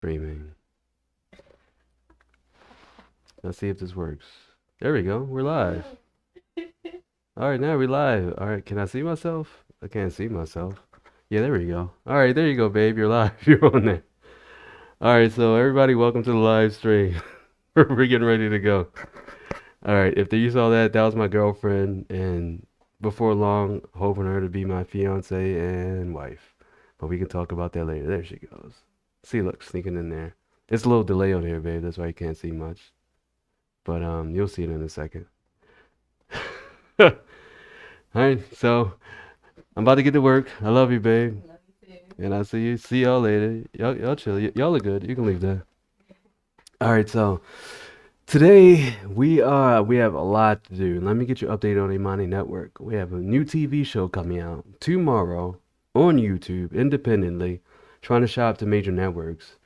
Streaming. Let's see if this works. There we go. We're live. All right, now we're live. All right, can I see myself? I can't see myself. Yeah, there we go. All right, there you go, babe. You're live. You're on there. All right, so everybody, welcome to the live stream. We're getting ready to go. All right, if you saw that, that was my girlfriend, and before long, hoping her to be my fiance and wife. But we can talk about that later. There she goes. See, look, sneaking in there. It's a little delay on here, babe. That's why you can't see much. But you'll see it in a second. All right, so I'm about to get to work. I love you, babe, and I'll see y'all later. Y'all chill. Y'all are good. You can leave that. All right, so today we have a lot to do. Let me get you updated on Imani Network. We have a new TV show coming out tomorrow on YouTube independently, trying to shop to major networks.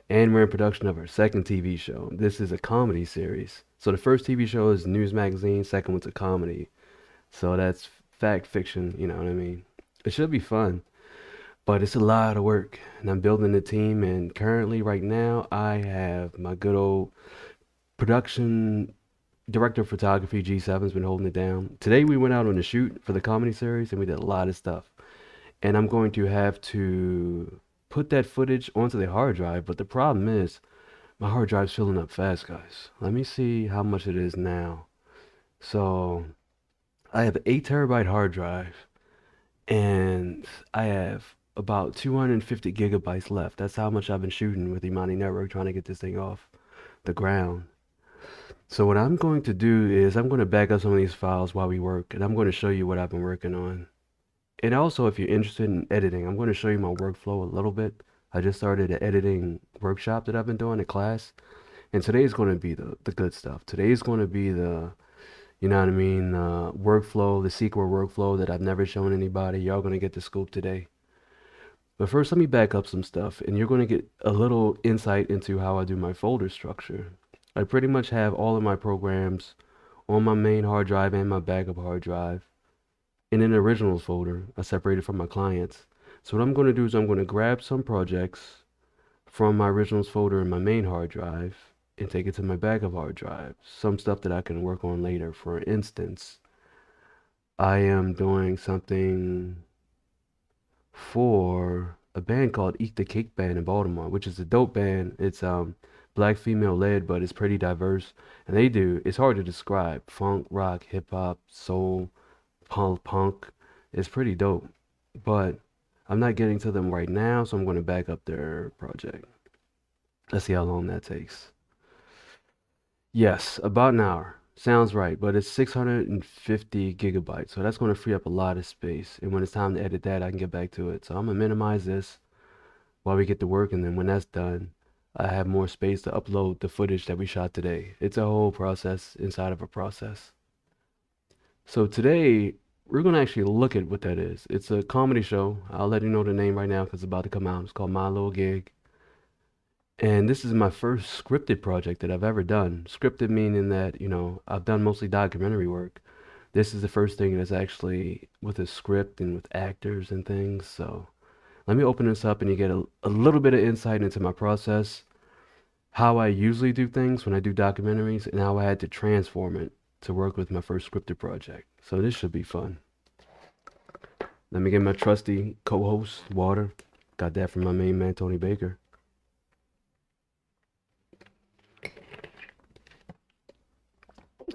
And we're in production of our second TV show. This is a comedy series. So the first TV show is news magazine, second one's a comedy. So that's fact fiction, you know what I mean? It should be fun, but it's a lot of work. And I'm building a team, and currently, right now, I have my good old production director of photography, G7's been holding it down. Today, we went out on a shoot for the comedy series, and we did a lot of stuff. And I'm going to have to put that footage onto the hard drive, but the problem is my hard drive's filling up fast, guys. Let me see how much it is now. So I have an 8 terabyte hard drive, and I have about 250 gigabytes left. That's how much I've been shooting with Imani Network trying to get this thing off the ground. So what I'm going to do is I'm going to back up some of these files while we work, and I'm going to show you what I've been working on. And also, if you're interested in editing, I'm going to show you my workflow a little bit. I just started an editing workshop that I've been doing at class, and today is going to be the good stuff. Today is going to be the you know what I mean? Workflow, the SQL workflow that I've never shown anybody. Y'all gonna get the scoop today. But first, let me back up some stuff, and you're gonna get a little insight into how I do my folder structure. I pretty much have all of my programs on my main hard drive and my backup hard drive. In an originals folder, I separated from my clients. So what I'm gonna do is I'm gonna grab some projects from my originals folder in my main hard drive and take it to my backup hard drive. Some stuff that I can work on later. For instance, I am doing something for a band called Eat the Cake Band in Baltimore, which is a dope band. It's black female led, but it's pretty diverse. And it's hard to describe. Funk, rock, hip hop, soul, punk. It's pretty dope. But I'm not getting to them right now, so I'm going to back up their project. Let's see how long that takes. Yes, about an hour. Sounds right, but it's 650 gigabytes, so that's going to free up a lot of space. And when it's time to edit that, I can get back to it. So I'm gonna minimize this while we get to work, and then when that's done, I have more space to upload the footage that we shot today. It's a whole process inside of a process. So today, we're gonna actually look at what that is. It's a comedy show. I'll let you know the name right now because it's about to come out. It's called My Little Gig. And this is my first scripted project that I've ever done. Scripted meaning that, I've done mostly documentary work. This is the first thing that's actually with a script and with actors and things. So let me open this up and you get a little bit of insight into my process, how I usually do things when I do documentaries, and how I had to transform it to work with my first scripted project. So this should be fun. Let me get my trusty co-host, water. Got that from my main man, Tony Baker.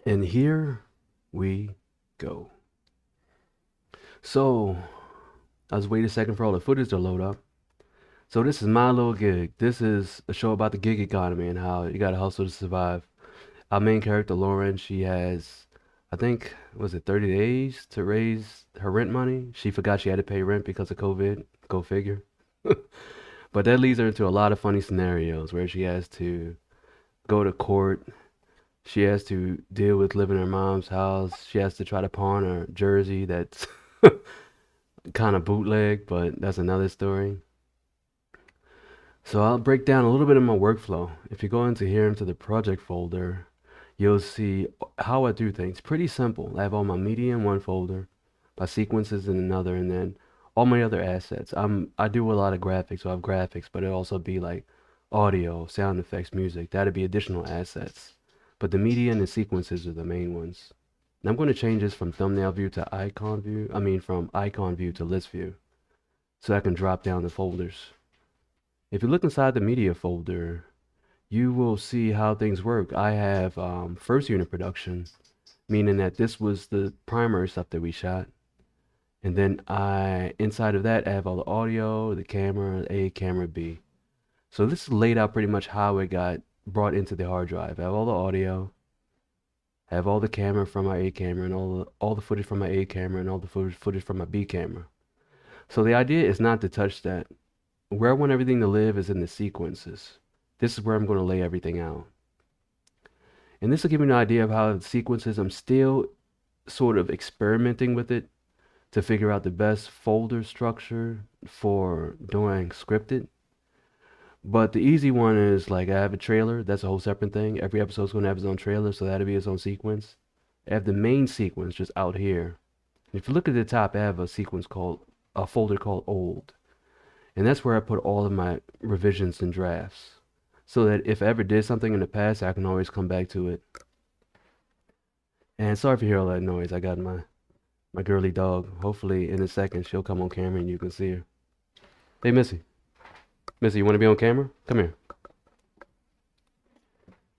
And here we go. So, I was waiting a second for all the footage to load up. So this is My Little Gig. This is a show about the gig economy and how you gotta hustle to survive. Our main character, Lauren, she has, I think, was it 30 days to raise her rent money? She forgot she had to pay rent because of COVID. Go figure. But that leads her into a lot of funny scenarios where she has to go to court. She has to deal with living in her mom's house. She has to try to pawn her jersey that's kind of bootleg, but that's another story. So I'll break down a little bit of my workflow. If you go into here into the project folder, you'll see how I do things. Pretty simple. I have all my media in one folder, my sequences in another, and then all my other assets. I do a lot of graphics, so I have graphics, but it also be like audio, sound effects, music. That'd be additional assets. But the media and the sequences are the main ones. And I'm going to change this from thumbnail view to icon view. I mean, from icon view to list view. So I can drop down the folders. If you look inside the media folder, you will see how things work. I have first unit production, meaning that this was the primary stuff that we shot. And then inside of that, I have all the audio, the camera A, camera B. So this is laid out pretty much how it got brought into the hard drive. I have all the audio, I have all the camera from my A camera, and all the footage from my A camera, and all the footage from my B camera. So the idea is not to touch that. Where I want everything to live is in the sequences. This is where I'm going to lay everything out. And this will give you an idea of how the sequences, I'm still sort of experimenting with it to figure out the best folder structure for doing scripted. But the easy one is like I have a trailer. That's a whole separate thing. Every episode's going to have its own trailer, so that'll be its own sequence. I have the main sequence just out here. If you look at the top, I have a folder called old. And that's where I put all of my revisions and drafts. So that if I ever did something in the past, I can always come back to it. And sorry if you hear all that noise. I got my girly dog. Hopefully in a second she'll come on camera and you can see her. Hey Missy. Missy, you want to be on camera? Come here.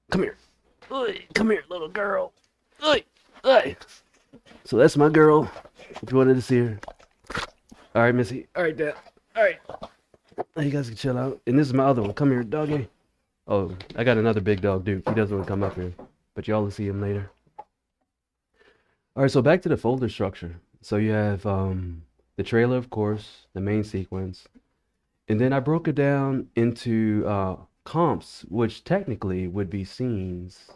Come here. Oy, come here, little girl. Oy, oy. So that's my girl. If you wanted to see her. All right, Missy. All right, Dad. All right. Now you guys can chill out. And this is my other one. Come here, doggy. Oh, I got another big dog, dude. He doesn't want to come up here. But y'all will see him later. All right, so back to the folder structure. So you have the trailer, of course, the main sequence. And then I broke it down into comps, which technically would be scenes.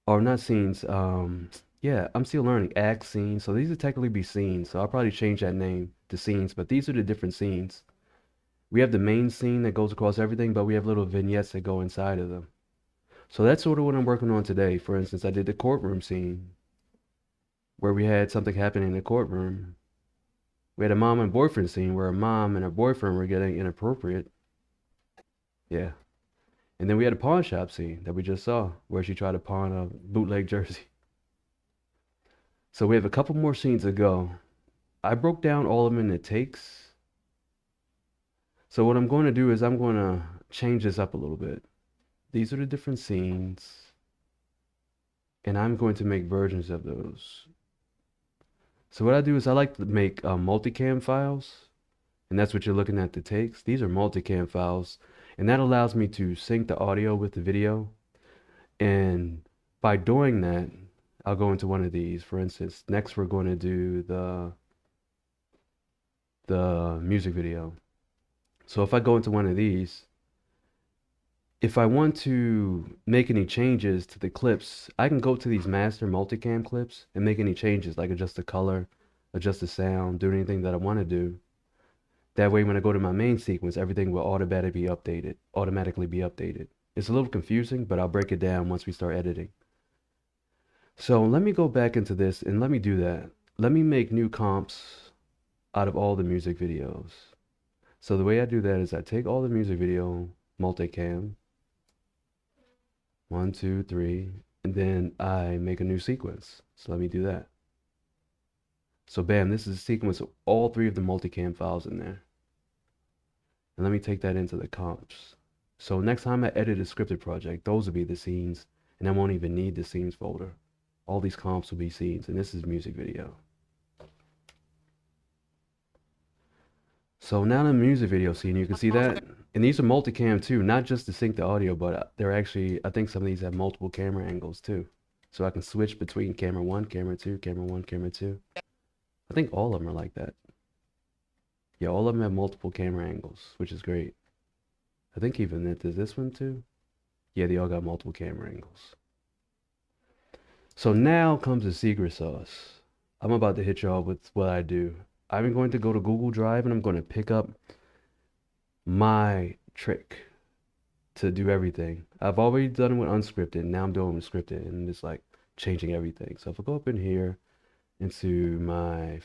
Or not scenes. Yeah, I'm still learning. Act scenes. So these would technically be scenes. So I'll probably change that name to scenes. But these are the different scenes. We have the main scene that goes across everything, but we have little vignettes that go inside of them. So that's sort of what I'm working on today. For instance, I did the courtroom scene where we had something happen in the courtroom. We had a mom and boyfriend scene where a mom and her boyfriend were getting inappropriate. Yeah. And then we had a pawn shop scene that we just saw where she tried to pawn a bootleg jersey. So we have a couple more scenes to go. I broke down all of them into takes. So what I'm going to do is I'm going to change this up a little bit. These are the different scenes. And I'm going to make versions of those. So what I do is I like to make multicam files. And that's what you're looking at, the takes. These are multicam files. And that allows me to sync the audio with the video. And by doing that, I'll go into one of these. For instance, next we're going to do the music video. So if I go into one of these, if I want to make any changes to the clips, I can go to these master multicam clips and make any changes, like adjust the color, adjust the sound, do anything that I want to do. That way, when I go to my main sequence, everything will automatically be updated. It's a little confusing, but I'll break it down once we start editing. So let me go back into this and let me do that. Let me make new comps out of all the music videos. So the way I do that is I take all the music video multicam, 1, 2, 3, and then I make a new sequence. So let me do that. So bam, this is a sequence of all 3 of the multicam files in there. And let me take that into the comps. So next time I edit a scripted project, those will be the scenes, and I won't even need the scenes folder. All these comps will be scenes, and this is music video. So now the music video scene, you can see that. And these are multicam too, not just to sync the audio, but they're actually, I think some of these have multiple camera angles too. So I can switch between camera 1, camera 2, camera 1, camera 2. I think all of them are like that. Yeah, all of them have multiple camera angles, which is great. I think even that, does this one too? Yeah, they all got multiple camera angles. So now comes the secret sauce. I'm about to hit y'all with what I do. I'm going to go to Google Drive and I'm going to pick up my trick to do everything. I've already done it with unscripted. Now I'm doing it with scripted and it's like changing everything. So if I go up in here into my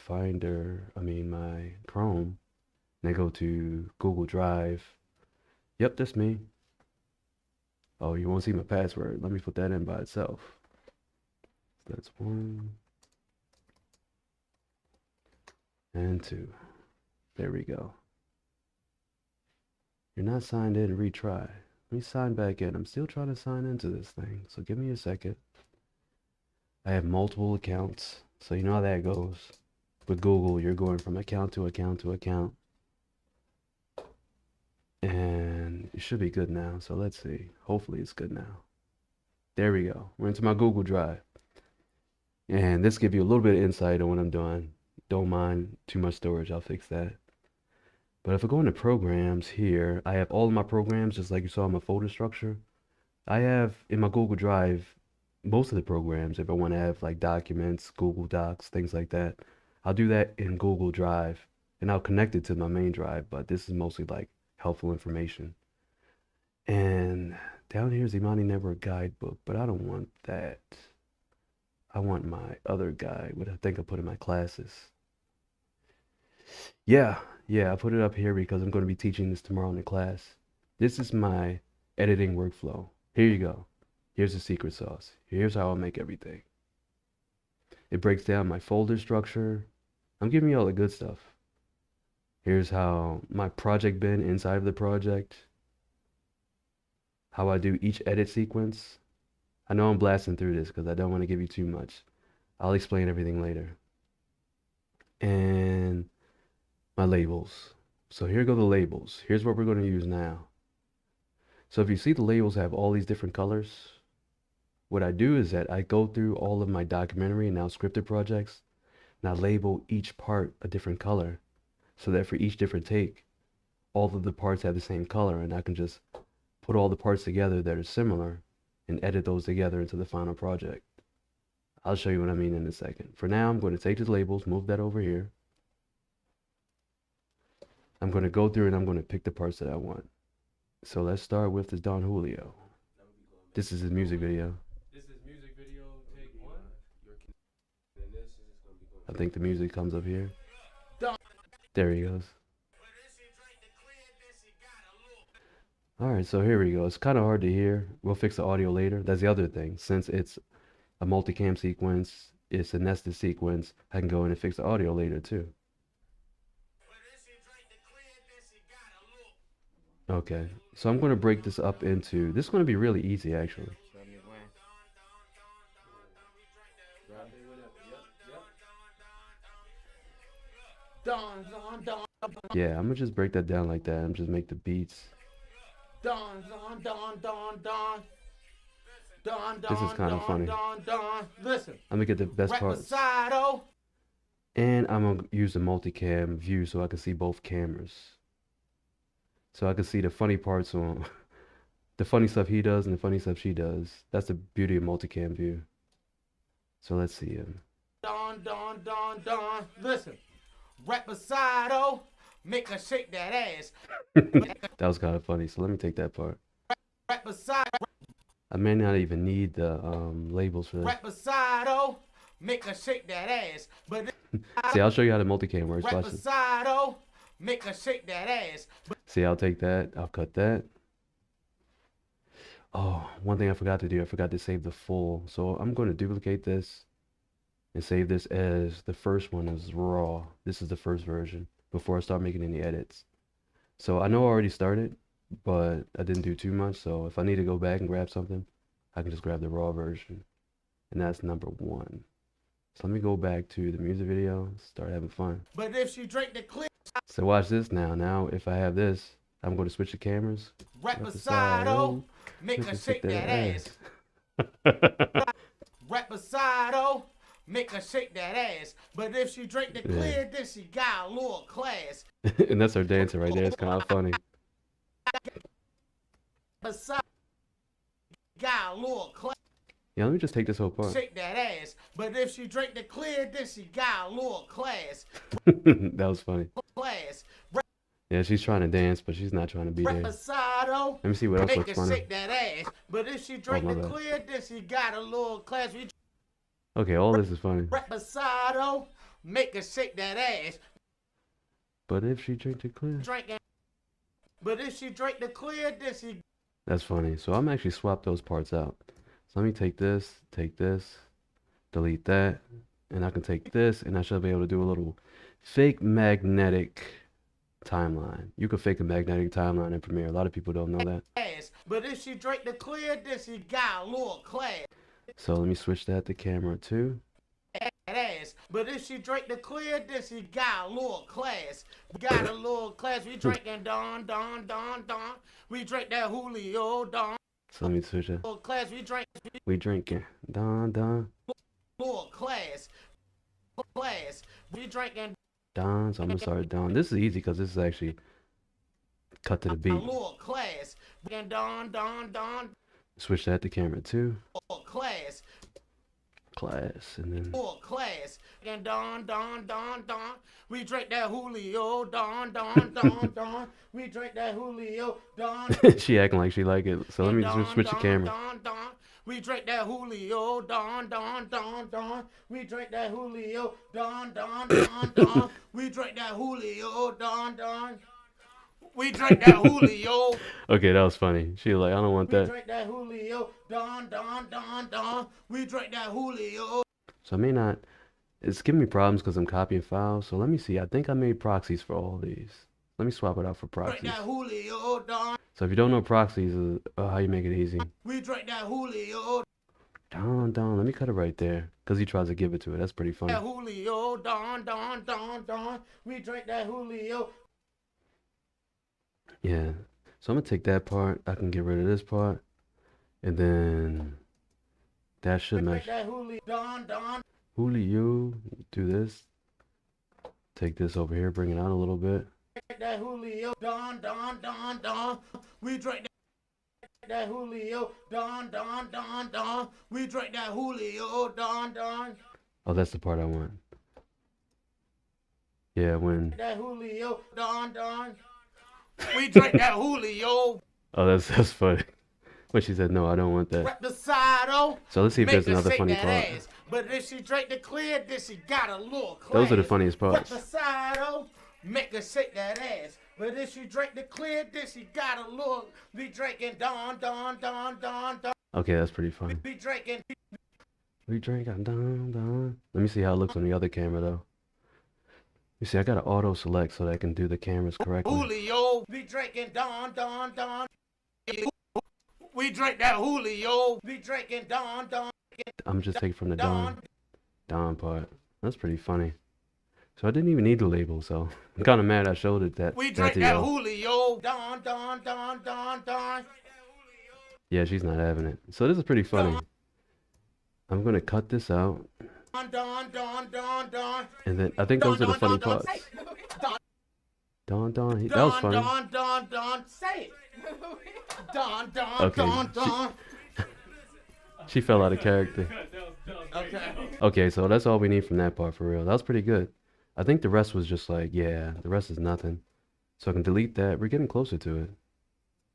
my Chrome, and I go to Google Drive, Yep, that's me. Oh, you won't see my password. Let me put that in by itself. So that's 1 and 2. There we go. You're not signed in. Retry. Let me sign back in. I'm still trying to sign into this thing, so give me a second. I have multiple accounts, so you know how that goes. With Google, you're going from account to account to account. And it should be good now, so let's see. Hopefully it's good now. There we go. We're into my Google Drive. And this gives you a little bit of insight on what I'm doing. Don't mind too much storage, I'll fix that. But if I go into programs here, I have all of my programs just like you saw in my folder structure. I have in my Google Drive most of the programs if I want to have like documents, Google Docs, things like that. I'll do that in Google Drive and I'll connect it to my main drive, but this is mostly like helpful information. And down here is Imani Network Guidebook, but I don't want that. I want my other guide, what I think I put in my classes. Yeah, I put it up here because I'm going to be teaching this tomorrow in the class. This is my editing workflow. Here you go. Here's the secret sauce. Here's how I make everything. It breaks down my folder structure. I'm giving you all the good stuff. Here's how my project bin inside of the project. How I do each edit sequence. I know I'm blasting through this because I don't want to give you too much. I'll explain everything later. And my labels. So here go the labels. Here's what we're going to use now. So if you see the labels have all these different colors, what I do is that I go through all of my documentary and now scripted projects, and I label each part a different color so that for each different take, all of the parts have the same color, and I can just put all the parts together that are similar and edit those together into the final project. I'll show you what I mean in a second. For now, I'm going to take the labels, move that over here. I'm going to go through and I'm going to pick the parts that I want. So let's start with this Don Julio. This is his music video. This is music video take 1. I think the music comes up here. There he goes. Alright, so here we go. It's kind of hard to hear. We'll fix the audio later. That's the other thing. Since it's a multicam sequence, it's a nested sequence, I can go in and fix the audio later too. Okay, so I'm going to break this up into, this is going to be really easy actually. Yeah, I'm going to just break that down like that. I'm just make the beats. This is kind of funny. Listen. I'm going to get the best parts. And I'm going to use the multicam view so I can see both cameras. So I can see the funny parts on the funny stuff he does and the funny stuff she does. That's the beauty of multicam view. So let's see him. Listen. Reposado, make her shake that ass. That was kind of funny. So let me take that part. I may not even need the labels for this. Reposado, make her shake that ass. But see, I'll show you how the multicam works. Watch this. Make her shake that ass. See, I'll take that. I'll cut that. Oh, one thing I forgot to do. I forgot to save the full. So I'm going to duplicate this and save this as the first one is raw. This is the first version before I start making any edits. So I know I already started, but I didn't do too much. So if I need to go back and grab something, I can just grab the raw version. And that's number 1. So let me go back to the music video, start having fun. But if she drank the clip. So watch this now. Now if I have this, I'm going to switch the cameras. Reposado, make her shake that ass. Reposado, make her shake that ass. But if she drank the clear, then she got a little class. And that's her dancing right there. It's kind of funny. Got a little class. Yeah, let me just take this whole part. Shake that ass. But if she drank the clear, then she got a little class. That was funny. Class. Yeah, she's trying to dance, but she's not trying to be there. Let me see what else looks funny. Shake that ass. But if she drank the clear, then she got a little class. Okay, all this is funny. Reposado, make her shake that ass. But if she drank the clear. But if she drink the clear, then she That's funny. So I'm actually swap those parts out. So let me take this, delete that, and I can take this, and I should be able to do a little fake magnetic timeline. You can fake a magnetic timeline in Premiere. A lot of people don't know that. ass. But if she drink the clear, then she got a little class. So let me switch that to camera 2. Ass. But if she drink the clear, then she got a little class. We got a little class. We drinking Don, Don, Don, Don. We drink that Julio, Don. So let me switch it. Little class. We drink We drinking. Don, Don, little class. Class. We drinking Don. So I'm gonna start Don. This is easy because this is actually cut to the a beat. little class. We Don, Don, Don. Switch that to camera 2. Little class. Class, and then Little class. And Don, Don, Don, Don. We drink that Julio, Don, Don, Don, Don. We drink that Julio, Don. she acting like she like it. So let me just switch the camera. Don, Don. We drink that Julio, Don, Don, Don, Don. We drink that Julio, Don, Don, Don, Don. We drink that Julio, Don, Don. We drink that Julio. Okay, that was funny. She was like, I don't want We that. drink that Julio, Don, Don, Don, Don. We drink that Julio. So I may not. It's giving me problems because I'm copying files. So let me see. I think I made proxies for all these. Let me swap it out for Drink proxies. that Julio, Don. So if you don't know proxies, how you make it easy. We drink that Julio, Don. Let me cut it right there because he tries to give it to it. That's pretty funny. that Julio, Don, Don, Don, Don. We drink that Julio. Yeah. So I'm gonna take that part. I can get rid of this part, and then that should Drink match. that Julio, Don, Don. Julio, do this. Take this over here, bring it out a little bit. Drink that Julio, Don, Don, Don, Don. We drink that Julio, Don, Don, Don, Don. We drink that Julio, Don, Don. Oh, that's the part I want. Yeah, when. That Julio, Don, Don. We drink that Julio. Oh, that's funny. When she said no, I don't want that. Reposado. So let's see if Make there's her another shake funny that part. ass. But if she drink the clear, then she got a little class. Those are the funniest parts. Reposado. Make her shake that ass. But if she drink the clear, then she got a little. We drinking Don, Don, Don, Don, Don. Okay, that's pretty funny. We drinking. We drink on Don. Let me see how it looks on the other camera though. You see, I gotta auto select so that I can do the cameras correctly. Julio. We drinking Don, Don, Don. We drink that Julio. We drinking Don, Don. I'm just taking from the Don part. That's pretty funny. So I didn't even need the label, so I'm kind of mad I showed it that We that drink to that y'all. Julio. Don, Don, Don, Don, Don. Yeah, she's not having it. So this is pretty funny. I'm gonna cut this out, Don, Don, Don, Don, Don. and then I think those are the funny parts. Don, that was funny. Don, Don, Don, say it. Don, Don, Okay, Don, Don. She fell out of character. Okay. Okay, so that's all we need from that part for real. That was pretty good. I think the rest was just like, yeah, the rest is nothing. So I can delete that. We're getting closer to it.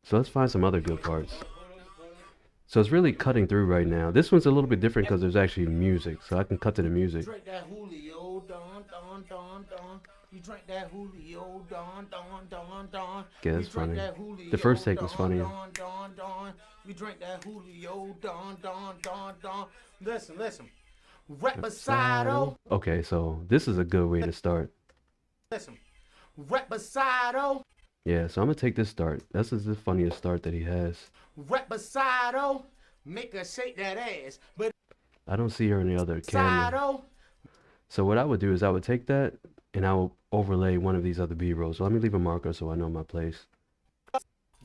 So let's find some other good parts. So it's really cutting through right now. This one's a little bit different because there's actually music, so I can cut to the music. Drink that Julio, Don, Don, Don, Don. You drink that Julio, Don, Don, Don, Don. Yeah, that's funny. The first take was funny. Don, Don, Don. We drink that Julio, Don, Don, Don, Don. Listen, listen. Reposado. Okay, so this is a good way to start. Listen. Reposado. Yeah, so I'm gonna take this start. This is the funniest start that he has. Reposado. Make her shake that ass. But I don't see her in the other camera. Reposado. So what I would do is I would take that and I will overlay one of these other B-rolls. So let me leave a marker so I know my place.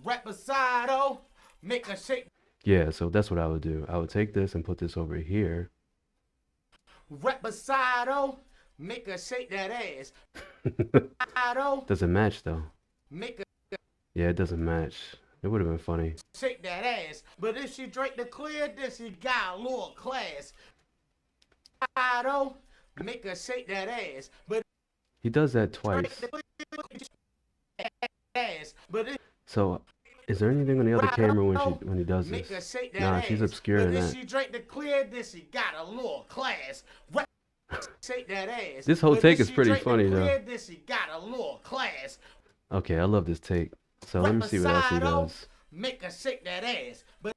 Reposado. Make her shake. Yeah, so that's what I would do. I would take this and put this over here. Reposado. Make her shake that ass. Reposado. Doesn't match though. Make her Yeah, it doesn't match. It would have been funny. shake that ass. But if she drink the clear, then she got a little class. Reposado. Make her shake that ass. But He does that drink twice. the clear ass. But if So is there anything on the other camera when he does make her this? shake that Nah, ass. she's obscuring But if that. she drink the clear, then she got a little class. Shake that ass. This whole But take if is she pretty drink the funny, though. clear, then she got a little class. Okay, I love this take. So let me see what else he does. Make her shake that ass. But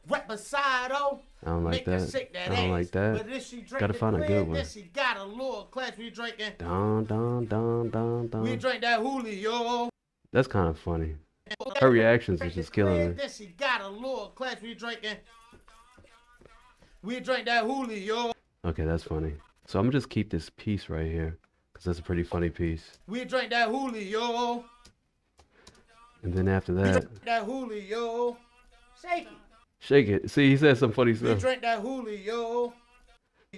right beside her, I don't like make her that. shake that I don't ass. like that. But if she drink Gotta the find a clear, good one. then she got a little class. We drinking. Dun, dun, dun, dun, dun. We drink that Julio. That's kind of funny. Her reactions is just killing me. Then she got a little class. We drinking. We drink that Julio. Okay, that's funny. So I'm gonna just keep this piece right here, because that's a pretty funny piece. We drink that Julio. And then after that, That Julio. Shake it. shake it. See, he said some funny We stuff. drink that Julio.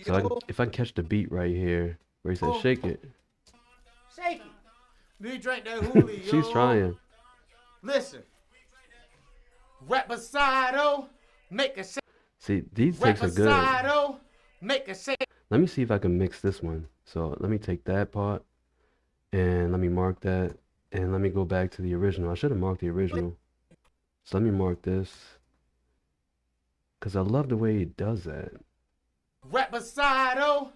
So if I can catch the beat right here, where he says shake it. Shake it. We drink that Julio. She's trying. Listen. Right beside her, make a shake. See, these Right takes are good. beside her, make a shake. Let me see if I can mix this one. So let me take that part, and let me mark that, and let me go back to the original. I should have marked the original. So let me mark this, because I love the way he does that. Right beside her.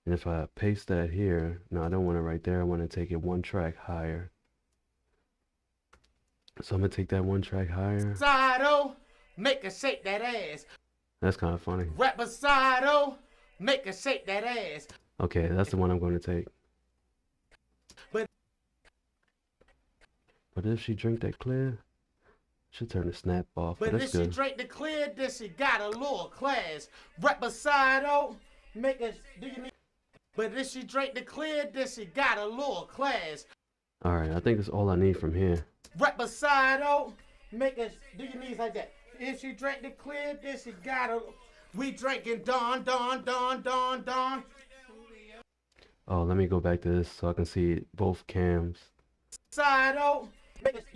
And if I paste that here, no, I don't want it right there. I want to take it one track higher. So I'm going to take that one track higher. Beside her, make her shake that ass. That's kind of funny. Right beside her, make her shake that ass. Okay, that's the one I'm going to take. But if she drink that clear, should turn the snap off. But that's if she good. drink the clear, then she got a little class. Right beside her, make her. Do you need? But if she drink the clear, then she got a little class. All right, I think that's all I need from here. Right beside her, make her. Do your knees like that. If she drink the clear, then she got a. We drinking Don. Oh, let me go back to this so I can see both cams. Side out.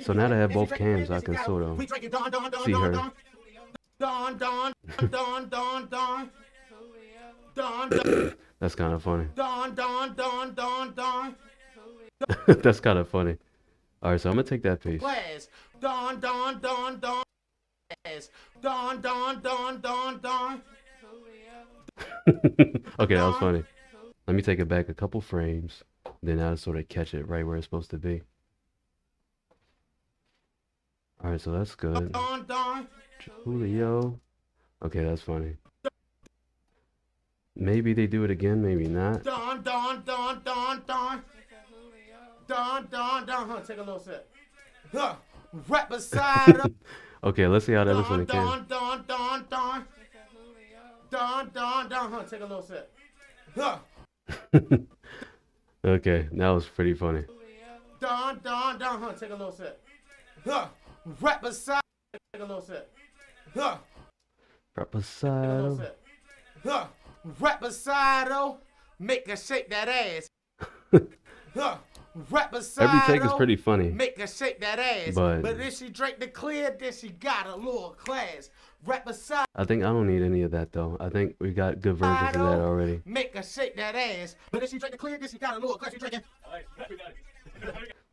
So now that I have both cams, I can sort of see her. That's kind of funny. That's kind of funny. All right, so I'm gonna take that piece. Okay, that was funny. Let me take it back a couple frames, then I'll sort of catch it right where it's supposed to be. All right, so that's good. Julio. Okay, that's funny. Maybe they do it again, maybe not. Take a little sip. Right beside her. Okay, let's see how that looks on the camera. Take a little sip. Okay, that was pretty funny. Take a little sip. Right beside. Take a little sip. Right beside. Right beside her, make her shake that ass. Right beside Every take is her, pretty funny. make her shake that ass. But if she drink the clear, then she got a little class. Right beside I think I don't need any of that though. I think we got good versions of that already. make her shake that ass. But if she drink the clear, then she got a little class. You drinking?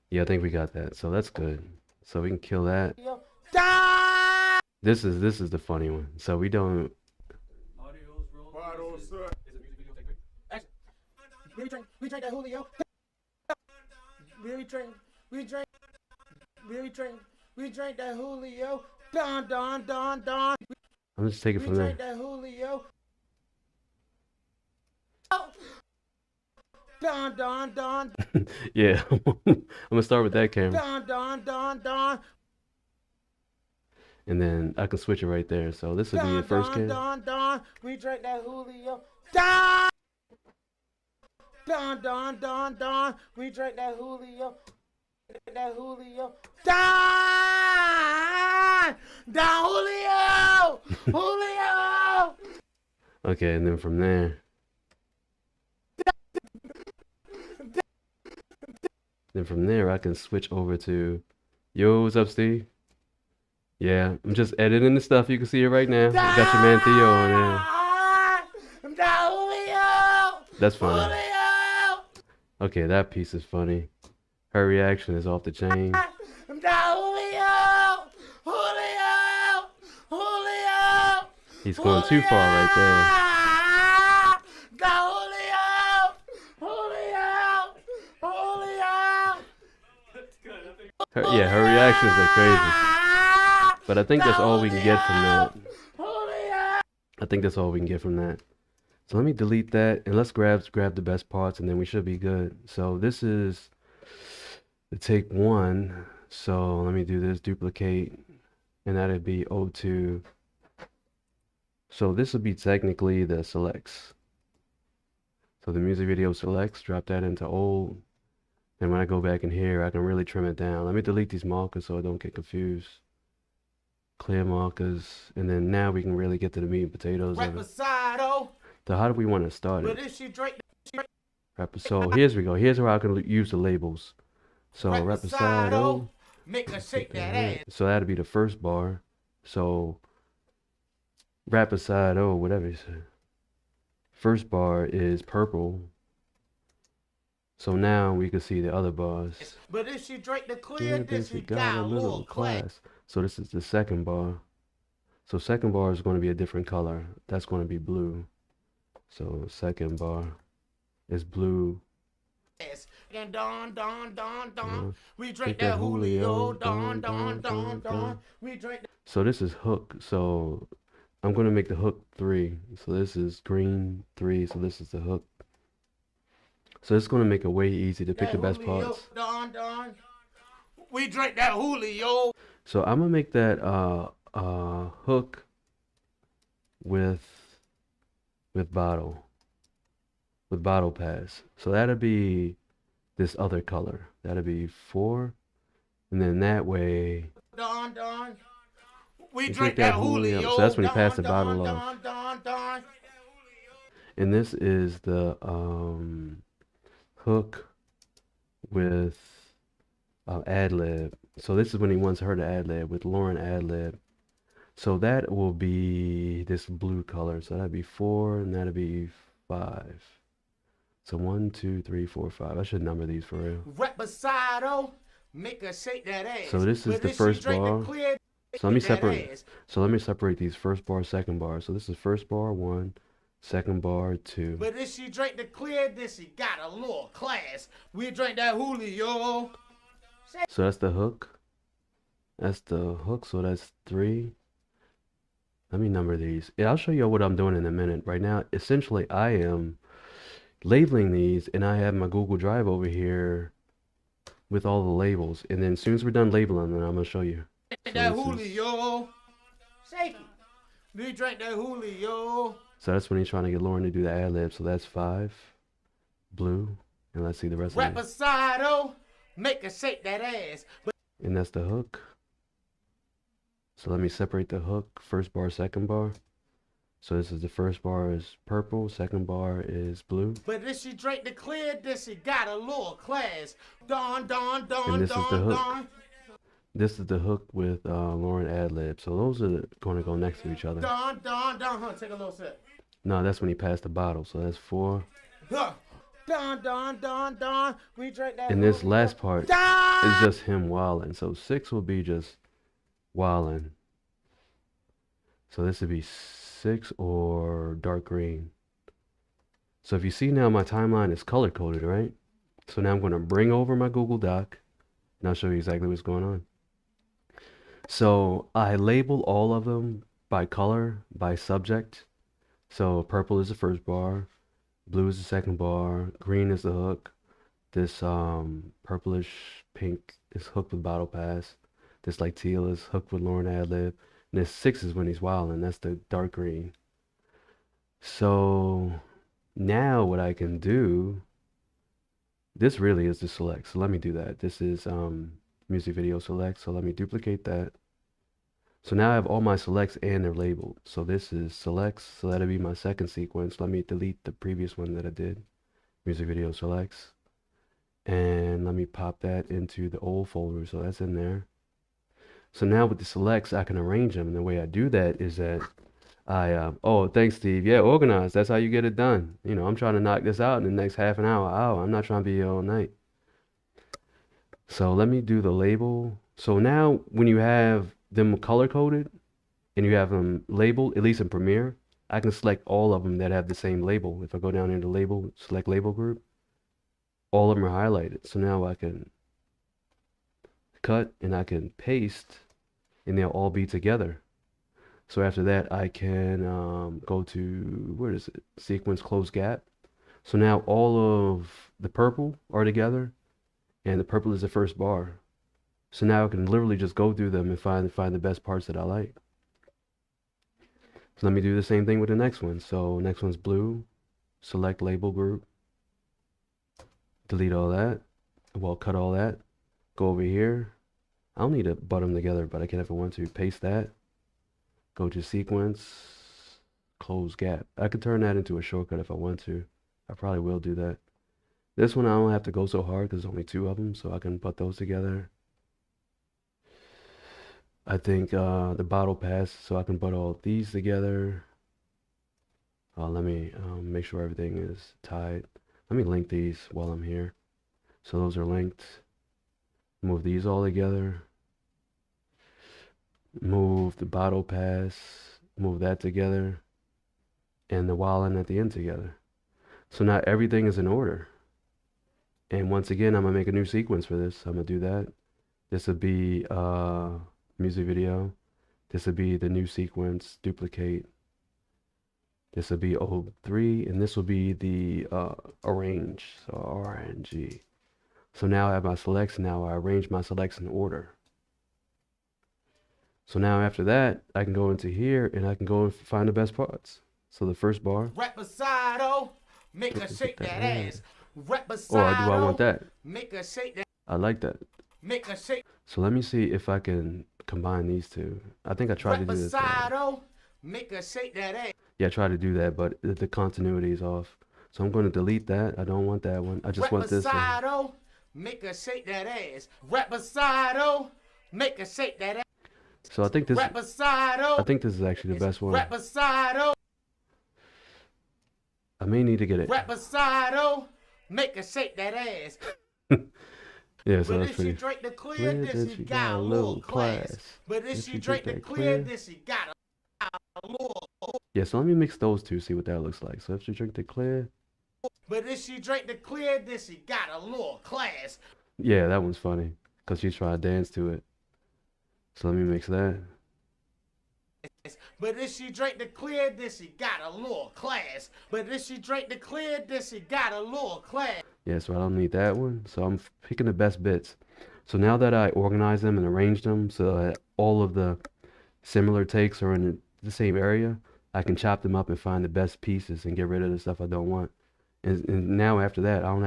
Yeah, I think we got that. So that's good. So we can kill that. This is the funny one. So we don't. We drink that Julio. We drink that Julio. Don. I'm just taking it We from there. drink that Julio. Don. Yeah, I'm gonna start with that camera, Don. and then I can switch it right there. So this will be the first cam. Don. We drink that Julio. Don. We drink that Julio. Don Julio. Okay, and then from there. I can switch over to, yo, what's up, Steve? Yeah, I'm just editing the stuff. You can see it right now. Got your man Theo on there. That's funny. Okay, that piece is funny. Her reaction is off the chain. He's going too far right there. Yeah, her reactions are crazy. But I think that's all we can get from that. Julio. I think that's all we can get from that. So let me delete that and let's grab the best parts and then we should be good. So this is the take one. So let me do this, duplicate, and that'd be O2. So this would be technically the selects. So the music video selects, drop that into old. And when I go back in here, I can really trim it down. Let me delete these markers so I don't get confused. Clear markers, and then now we can really get to the meat and potatoes of it. So how do we want to start it? So here's we go. Here's where I can use the labels. So reposado, make her shake that ass. so that'd be the first bar. So reposado, whatever you say. First bar is purple. So now we can see the other bars. But if she drank the clear, then she got a little class. So this is the second bar. So second bar is going to be a different color. That's going to be blue. So second bar is blue. And don. We drink that Julio, don. We drink that. So this is hook. So I'm going to make the hook 3. So this is green 3. So this is the hook. So it's going to make it way easy to pick the best parts. Don. We drink that Julio. So I'm going to make that hook with bottle pass. So that'll be this other color. That'll be 4. And then that way Don. We drink that Julio. So that's when he passed the bottle off. And this is the hook with ad lib. So this is when he wants her to ad lib with Lauren ad lib. So that will be this blue color. So that'd be 4 and that'd be 5. So 1, 2, 3, 4, 5. I should number these for real. Reposado, make her shake that ass. So this is the first bar. So let me separate. So let me separate these first bar, second bar. So this is first bar 1, second bar 2. But if she drank the clear, then she got a little class. We drank that Julio. So that's the hook. That's the hook. So that's 3. Let me number these. Yeah, I'll show you what I'm doing in a minute. Right now, essentially, I am labeling these, and I have my Google Drive over here with all the labels. And then as soon as we're done labeling, then I'm gonna show you. So that Julio. Shake it. We drank that Julio. So that's when he's trying to get Lauren to do the ad lib. So that's 5, blue, and let's see the rest of it. Reposado, make her shake that ass. And that's the hook. So let me separate the hook, first bar, second bar. So this is the first bar is purple, second bar is blue. But if she drank the clear, then she got a little class. Don. And this is the hook. This is the hook with Lauren ad lib. So those are going to go next to each other. Don. Take a little sip. No, that's when he passed the bottle. So that's 4. Don. We drank that. And this last part is just him wilding. So 6 will be just wilding. So this would be 6 or dark green. So if you see now, my timeline is color coded, right? So now I'm going to bring over my Google Doc and I'll show you exactly what's going on. So I label all of them by color, by subject. So purple is the first bar, blue is the second bar, green is the hook. This purplish pink is hooked with bottle pass. This like teal is hooked with Lauren ad lib. And this 6 is when he's wilding. That's the dark green. So now what I can do, this really is the select. So let me do that. This is music video select. So let me duplicate that. So now I have all my selects and they're labeled. So this is selects. So that'll be my second sequence. Let me delete the previous one that I did. Music video selects. And let me pop that into the old folder. So that's in there. So now with the selects, I can arrange them. And the way I do that is that oh, thanks, Steve. Yeah, organized. That's how you get it done. You know, I'm trying to knock this out in the next half an hour. Oh, I'm not trying to be here all night. So let me do the label. So now when you have them color coded and you have them labeled, at least in Premiere, I can select all of them that have the same label. If I go down into label, select label group, all of them are highlighted. So now I can cut and I can paste, and they'll all be together. So after that, I can go to, where is it? Sequence close gap. So now all of the purple are together, and the purple is the first bar. So now I can literally just go through them and find the best parts that I like. So let me do the same thing with the next one. So next one's blue. Select label group. Delete all that. Well, cut all that. Go over here. I don't need to butt them together, but I can if I want to. Paste that. Go to sequence. Close gap. I could turn that into a shortcut if I want to. I probably will do that. This one I don't have to go so hard because there's only two of them, so I can put those together. I think the bottle pass, so I can put all these together. Let me make sure everything is tied. Let me link these while I'm here. So those are linked. Move these all together. Move the bottle pass. Move that together. And the wallet at the end together. So now everything is in order. And once again, I'm gonna make a new sequence for this. I'm gonna do that. This would be music video. This would be the new sequence, duplicate. This would be O3, and this will be the arrange, so RNG. So now I have my selects. Now I arrange my selects in order. So now after that, I can go into here and I can go and find the best parts. So the first bar. Reposado, make her shake that ass. Reposado, Or do I want that? Make her shake that. I like that. Make her shake. So let me see if I can combine these two. I think I tried to do this. Reposado, make her shake that ass. Yeah, I tried to do that, but the continuity is off. So I'm going to delete that. I don't want that one. I just want this one. Reposado, make her shake that ass. Reposado, make her shake that ass. So I think this. Reposado, I think this is actually the best one. Reposado, I may need to get it. Reposado, make her shake that ass. Yeah, so But that's if she pretty. drink the clear, then she got a little class. But if she drink the clear, then she got a little. Yeah, so let me mix those two, see what that looks like. So if she drink the clear. But if she drink the clear, then she got a little class. Yeah, that one's funny because she's trying to dance to it. So let me mix that. But if she drink the clear, then she got a little class. But if she drink the clear, then she got a little class. Yeah, so I don't need that one. So I'm picking the best bits. So now that I organize them and arrange them so that all of the similar takes are in the same area, I can chop them up and find the best pieces and get rid of the stuff I don't want. And now after that, I don't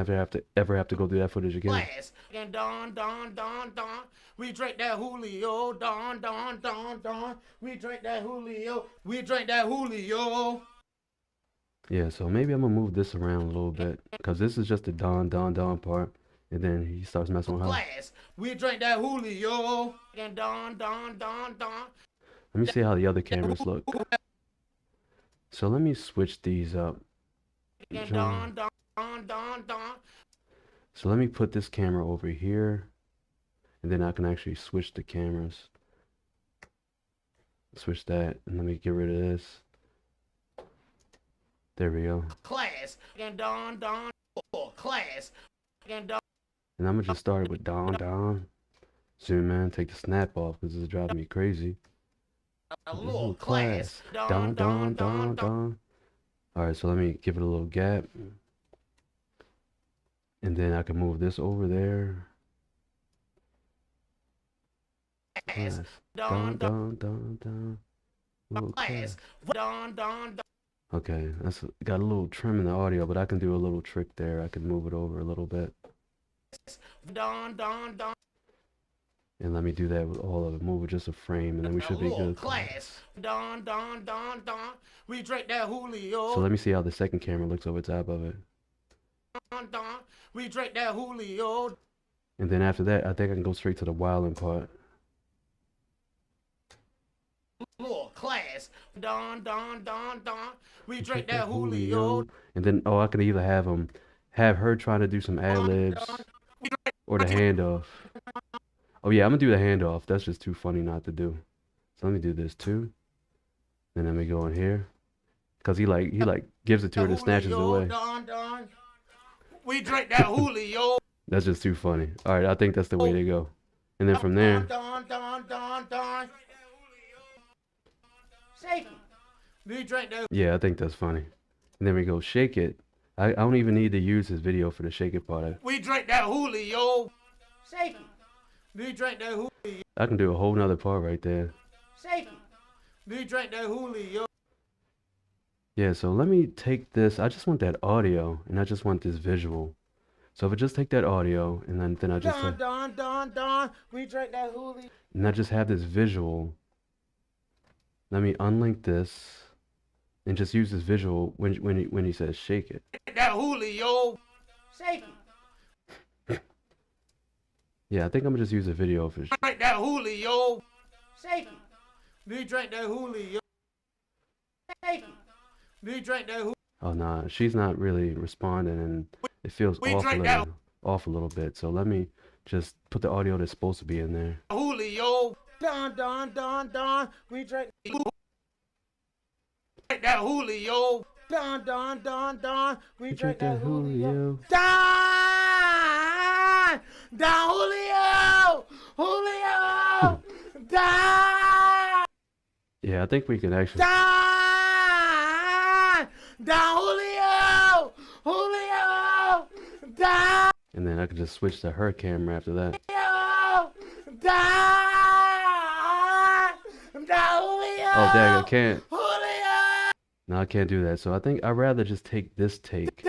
ever have to go through that footage again. Class. And don, don, don, don. We drink that Julio. Don, don, don, don. We drink that Julio. We drink that Julio. Yeah, so maybe I'm gonna move this around a little bit because this is just the don, don, don part, and then he starts messing with her. Class. We drink that Julio. And don, don, don, don. Let me see how the other cameras look. So let me switch these up. And don, don, don, don, don. So let me put this camera over here, and then I can actually switch the cameras. Switch that, and let me get rid of this. There we go. Class. And don, don, class. And don. And I'm gonna just start it with don, don. Zoom in, take the snap off because this is driving me crazy. A little class. Don, don, don, don. Alright, so let me give it a little gap. And then I can move this over there. Class. Don, don, don, don. Little class. Don, don, don. Okay, that's got a little trim in the audio, but I can do a little trick there. I can move it over a little bit. Don, don, don. And let me do that with all of it. Move it just a frame, and then we should be good. Class. Don, don, don, don. We drink that Julio. So let me see how the second camera looks over top of it. Don, don. We drink that Julio. And then after that, I think I can go straight to the wilding part. Little class. Don, don, don, don. We drink that Julio. And then, oh, I could either have her trying to do some ad-libs or the handoff. Oh yeah, I'm gonna do the handoff. That's just too funny not to do. So let me do this too. Then let me go in here. Cause he like gives it to her and snatches it away. Don, don. We drink that Julio. That's just too funny. Alright, I think that's the way to go. And then from there, Shake it. We drink that. yeah, I think that's funny. And then we go shake it. I don't even need to use his video for the shake it part. We drink that Julio. Shake it. We drink that Julio. I can do a whole nother part right there. Shake it. We drink that Julio. Yeah, so let me take this. I just want that audio, and I just want this visual. So if I just take that audio, and then I just We drink that Julio. and I just have this visual. Let me unlink this, and just use this visual when he says shake it. That Julio. Shake it. Yeah, I think I'm gonna just use a video for. Drink that Julio. Shake it. We drink that Julio. Shake it. We drink that Julio. Oh nah, she's not really responding, and it feels off a little bit. So let me just put the audio that's supposed to be in there. Julio. We drink that Julio. We drink that Julio. Don Julio. Julio. Don. Yeah, I think we can actually. Don Julio. Julio. Don. And then I can just switch to her camera after that. Oh, dang, I can't. No, I can't do that. So I think I'd rather just take this take.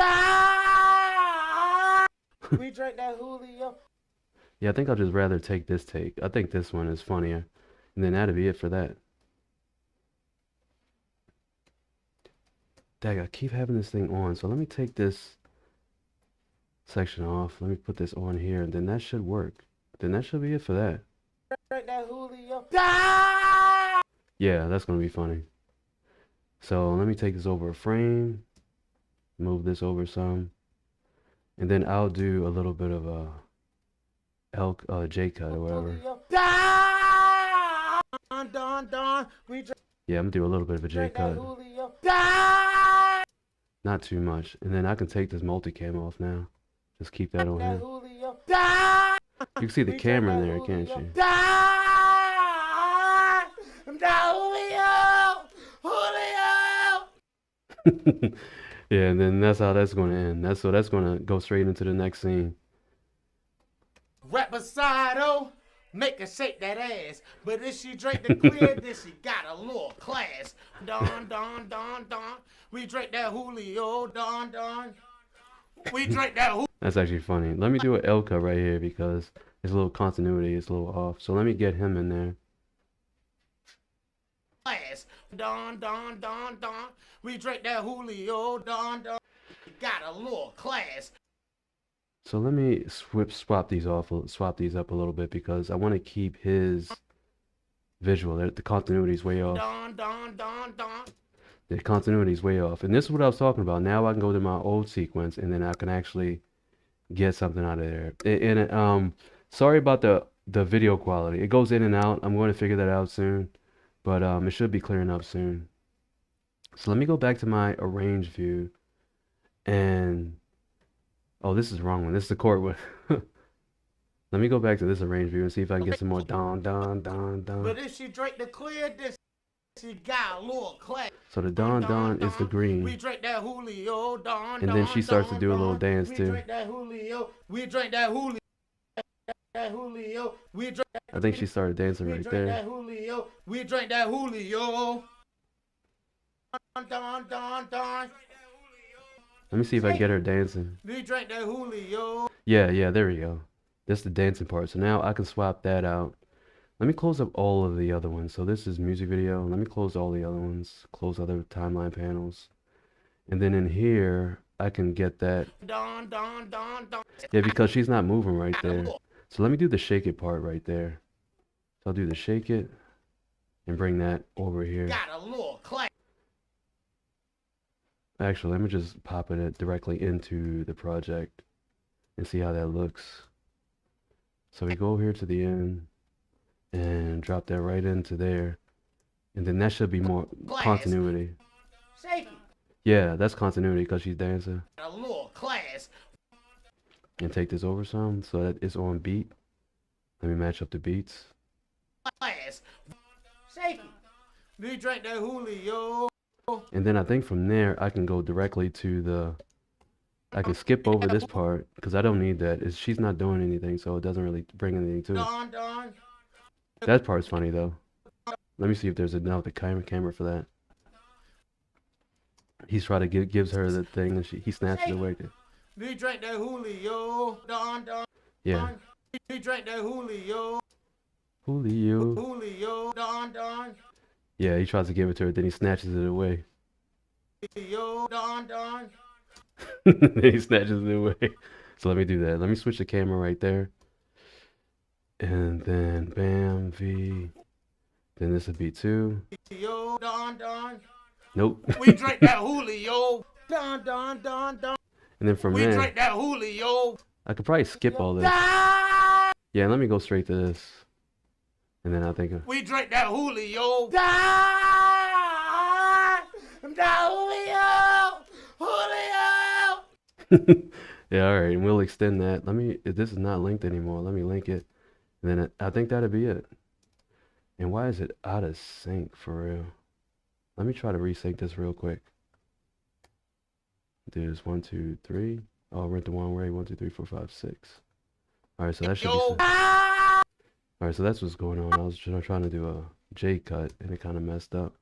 We drink that Julio. Yeah, I think I'll just rather take this take. I think this one is funnier. And then that'll be it for that. Dang, I keep having this thing on. So let me take this section off. Let me put this on here, and then that should work. Then that should be it for that. Drink that Julio. Yeah, that's gonna be funny. So let me take this over a frame, move this over some, and then I'll do a little bit of a J cut or whatever. Yeah, I'm gonna do a little bit of a J cut. Not too much. And then I can take this multicam off now. Just keep that on here. You can see the camera in there, can't you? Yeah, and then that's how that's gonna end. That's gonna go straight into the next scene. Reposado, make her shake that ass. But if she drink the clear, then she got a little class. Don. We drink that Julio. Don. We drink that Julio. That's actually funny. Let me do an L cut right here because it's a little continuity. It's a little off. So let me get him in there. Don. We drink that Julio. Don. Got a little class. So let me swap these up a little bit because I want to keep his visual. The continuity is way off. Don. The continuity is way off. And this is what I was talking about. Now I can go to my old sequence and then I can actually get something out of there. And sorry about the video quality. It goes in and out. I'm going to figure that out soon. But it should be clearing up soon. So let me go back to my arrange view. And oh, this is the wrong one. This is the chord one. Let me go back to this arrange view and see if I can get some more don. But if she drink the clear, then she got a little class. So the don is the green. We drink that Julio. Don. And then she starts to do a little dance too. We drink that Julio. We drink that Julio. We drink. I think she started dancing right there. That Julio. We drink that Julio. Don. Let me see if I get her dancing. We drink that Julio. Yeah, there we go. That's the dancing part. So now I can swap that out. Let me close up all of the other ones. So this is music video. Let me close all the other ones. Close other timeline panels. And then in here, I can get that. Don. Yeah, because she's not moving right there. So let me do the shake it part right there. So I'll do the shake it and bring that over here. Got a little class. Actually, let me just pop it directly into the project and see how that looks. So we go here to the end and drop that right into there. And then that should be more continuity. Yeah, that's continuity because she's dancing. A little class. And take this over some so that it's on beat. Let me match up the beats. class. Shake it. We drank that Julio. And then I think from there I can go directly to the I can skip over this part because I don't need that. She's not doing anything, so it doesn't really bring anything to it. Don, Don. That part's funny though. Let me see if there's another camera for that. He's trying to gives her the thing and he snatches it away. We drank that Julio. Don, Don. Yeah. We drank that Julio. Julio. Julio. Don, Don. Yeah, he tries to give it to her, then he snatches it away. Julio. Don, Don. Then he snatches it away. So let me do that. Let me switch the camera right there. And then bam, V. Then this would be 2. Julio. Don, Don. Nope. We drank that Julio. Don, Don, Don, Don. And then from We there, drank that Julio. I could probably skip all this. Yeah, let me go straight to this. And then I think we drank that Julio. Julio. yeah, all right, and we'll extend that. Let me, if this is not linked anymore, let me link it. And then I think that'll be it. And why is it out of sync for real? Let me try to resync this real quick. Do this 1, 2, 3. Oh, I went the wrong way. 1, 2, 3, 4, 5, 6. All right, so that should be. All right, so that's what's going on. I was trying to do a J cut, and it kind of messed up.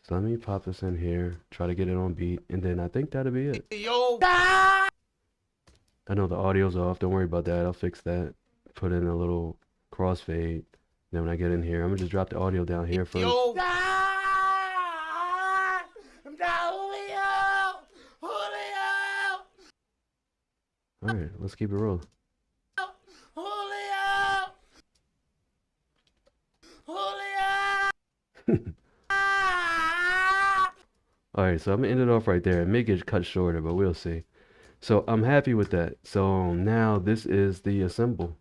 So let me pop this in here, try to get it on beat, and then I think that'll be it. I know the audio's off. Don't worry about that. I'll fix that. Put in a little crossfade. Then when I get in here, I'm gonna just drop the audio down here first. All right, let's keep it rolling. All right, so I'm gonna end it off right there. It may get cut shorter, but we'll see. So I'm happy with that. So now this is the assemble.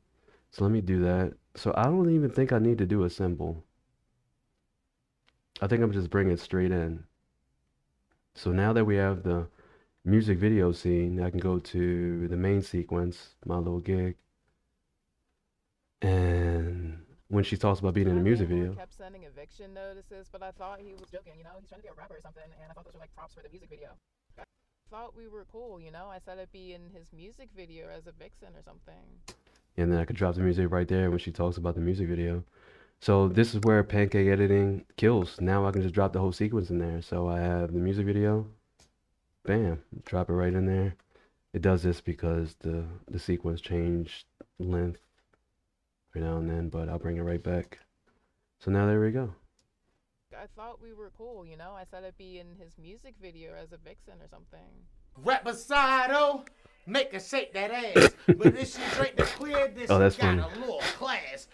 So let me do that. So I don't even think I need to do assemble. I think I'm just bringing it straight in. So now that we have the music video scene, I can go to the main sequence, my little gig. And when she talks about being in a music video. Kept sending eviction notices, but I thought he was joking, you know, he's trying to be a rapper or something, and I thought those were like props for the music video. I thought we were cool, you know, I said I'd be in his music video as a vixen or something. And then I could drop the music right there when she talks about the music video. So this is where pancake editing kills. Now I can just drop the whole sequence in there. So I have the music video, bam, drop it right in there. It does this because the sequence changed length every now and then, but I'll bring it right back. So now there we go. I thought we were cool, you know, I said I'd be in his music video as a vixen or something. Reposado, make her shake that ass. But if she drink the clear, this Oh, that's she got funny. a little class.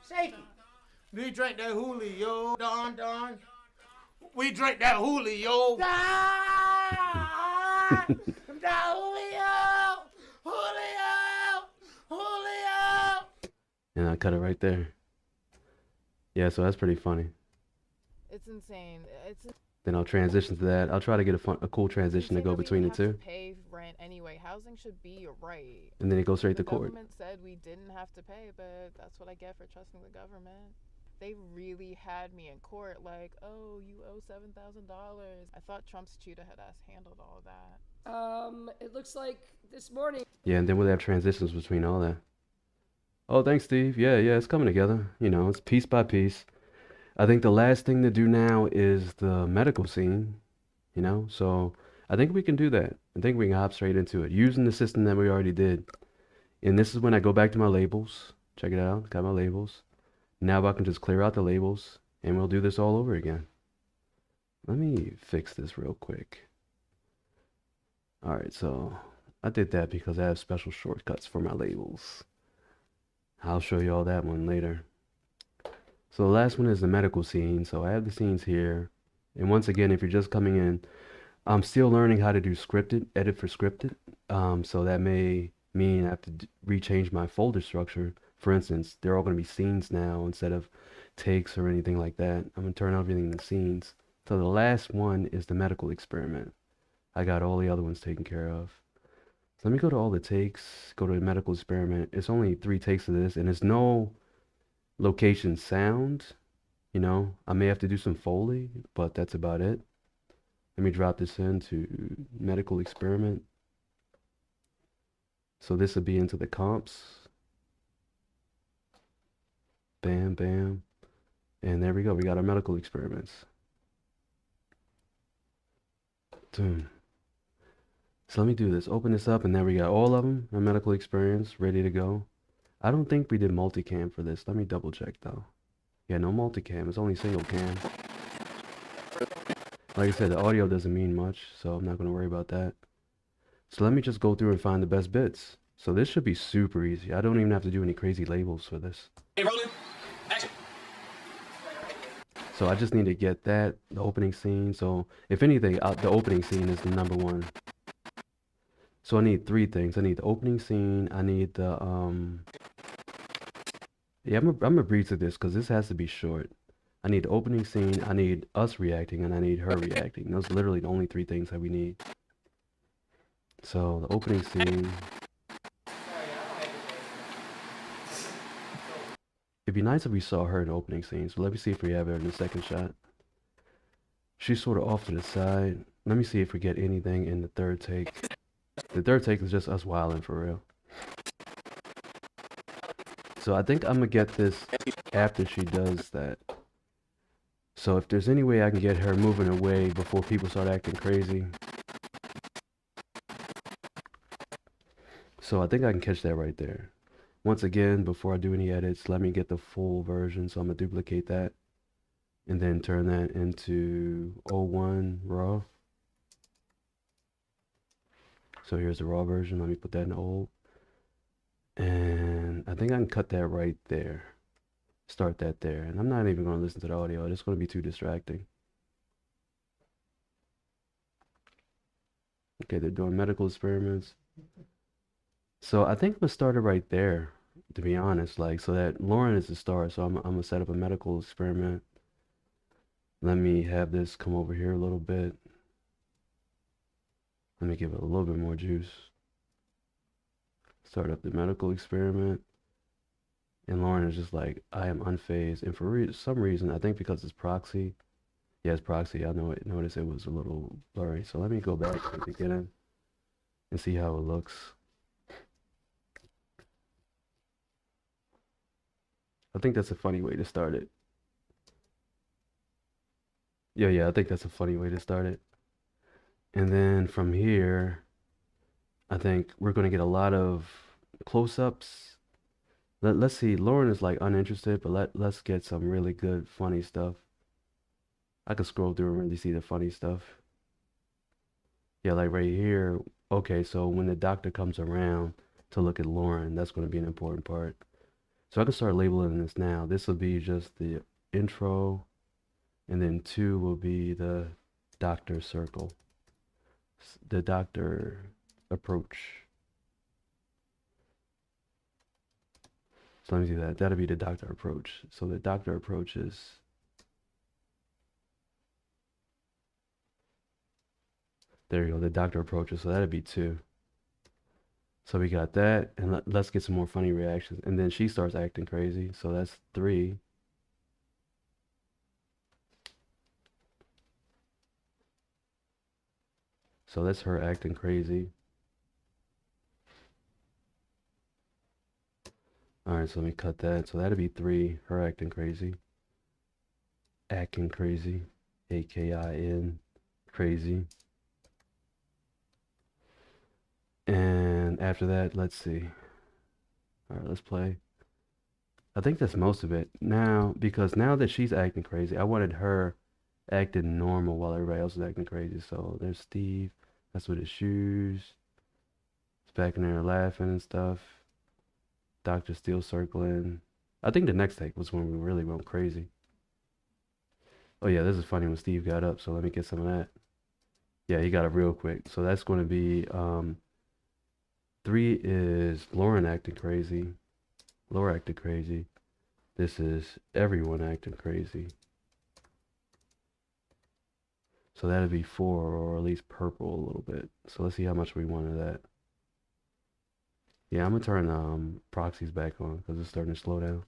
Shake it. We drank that Julio, Don, Don. We drank that Julio. Julio. And I cut it right there. Yeah, so that's pretty funny. It's insane. Then I'll transition to that. I'll try to get a cool transition to go between the two. Pay rent anyway. Housing should be a right. And then it goes straight to The court. government said we didn't have to pay, but that's what I get for trusting the government. They really had me in court like, oh, you owe $7,000. I thought Trump's cheetah head ass handled all of that. It looks like this morning. Yeah, and then we'll have transitions between all that. Oh, thanks, Steve. Yeah, it's coming together. You know, it's piece by piece. I think the last thing to do now is the medical scene, you know? So I think we can do that. I think we can hop straight into it using the system that we already did. And this is when I go back to my labels. Check it out. Got my labels. Now I can just clear out the labels and we'll do this all over again. Let me fix this real quick. All right, so I did that because I have special shortcuts for my labels. I'll show you all that one later. So the last one is the medical scene. So I have the scenes here. And once again, if you're just coming in, I'm still learning how to do scripted, edit for scripted. So that may mean I have to rechange my folder structure. For instance, they're all going to be scenes now instead of takes or anything like that. I'm going to turn everything into scenes. So the last one is the medical experiment. I got all the other ones taken care of. So let me go to all the takes, go to the medical experiment. It's only 3 takes of this, and it's no location sound. You know, I may have to do some Foley, but that's about it. Let me drop this into medical experiment. So this will be into the comps. Bam, bam. And there we go. We got our medical experiments. Boom. So let me do this. Open this up, and there we got all of them. Our medical experience ready to go. I don't think we did multicam for this. Let me double check though. Yeah, no multicam. It's only single cam. Like I said, the audio doesn't mean much, so I'm not going to worry about that. So let me just go through and find the best bits. So this should be super easy. I don't even have to do any crazy labels for this. Hey, rolling. Action. So I just need to get that, the opening scene. So if anything, the opening scene is the number one. So I need 3 things. I need the opening scene. I need the, yeah, I'm gonna breeze through this because this has to be short. I need the opening scene, I need us reacting, and I need her reacting. Those are literally the only 3 things that we need. So the opening scene. It'd be nice if we saw her in the opening scene. So let me see if we have her in the second shot. She's sort of off to the side. Let me see if we get anything in the 3rd take. The 3rd take is just us wilding for real. So I think I'm gonna get this after she does that. So if there's any way I can get her moving away before people start acting crazy. So I think I can catch that right there. Once again, before I do any edits, let me get the full version. So I'm gonna duplicate that and then turn that into 01 raw. So here's the raw version. Let me put that in old. And I think I can cut that right there. Start that there. And I'm not even going to listen to the audio. It's going to be too distracting. Okay, they're doing medical experiments. So I think I'm going to start it right there, to be honest. Like, so that Lauren is the star. So I'm going to set up a medical experiment. Let me have this come over here a little bit. Let me give it a little bit more juice. Start up the medical experiment. And Lauren is just like, I am unfazed. And for some reason, I think because it's proxy. Yeah, it's proxy. I know it. Notice it was a little blurry. So let me go back to the beginning and see how it looks. I think that's a funny way to start it. Yeah, I think that's a funny way to start it. And then from here, I think we're going to get a lot of close-ups. Let's see. Lauren is like uninterested, but let's get some really good funny stuff. I could scroll through and really see the funny stuff. Yeah, like right here. Okay, so when the doctor comes around to look at Lauren, that's going to be an important part. So I can start labeling this now. This will be just the intro, and then 2 will be the doctor circle, the doctor approach. So let me do that. That'll be the doctor approach. So the doctor approach is there you go. The doctor approaches. So that'd be 2. So we got that, and let's get some more funny reactions. And then she starts acting crazy. So that's 3. So that's her acting crazy. All right, so let me cut that. So that'd be 3. Her acting crazy. Acting crazy. AKIN. Crazy. And after that, let's see. All right, let's play. I think that's most of it. Now, because now that she's acting crazy, I wanted her acting normal while everybody else is acting crazy. So there's Steve. That's with his shoes. He's back in there laughing and stuff. Doctor still circling. I think the next take was when we really went crazy. Oh yeah, this is funny when Steve got up. So let me get some of that. Yeah, he got up real quick. So that's going to be 3 is Lauren acting crazy. Laura acted crazy. This is everyone acting crazy. So that'd be 4, or at least purple a little bit. So let's see how much we want of that. Yeah, I'm gonna turn proxies back on because it's starting to slow down.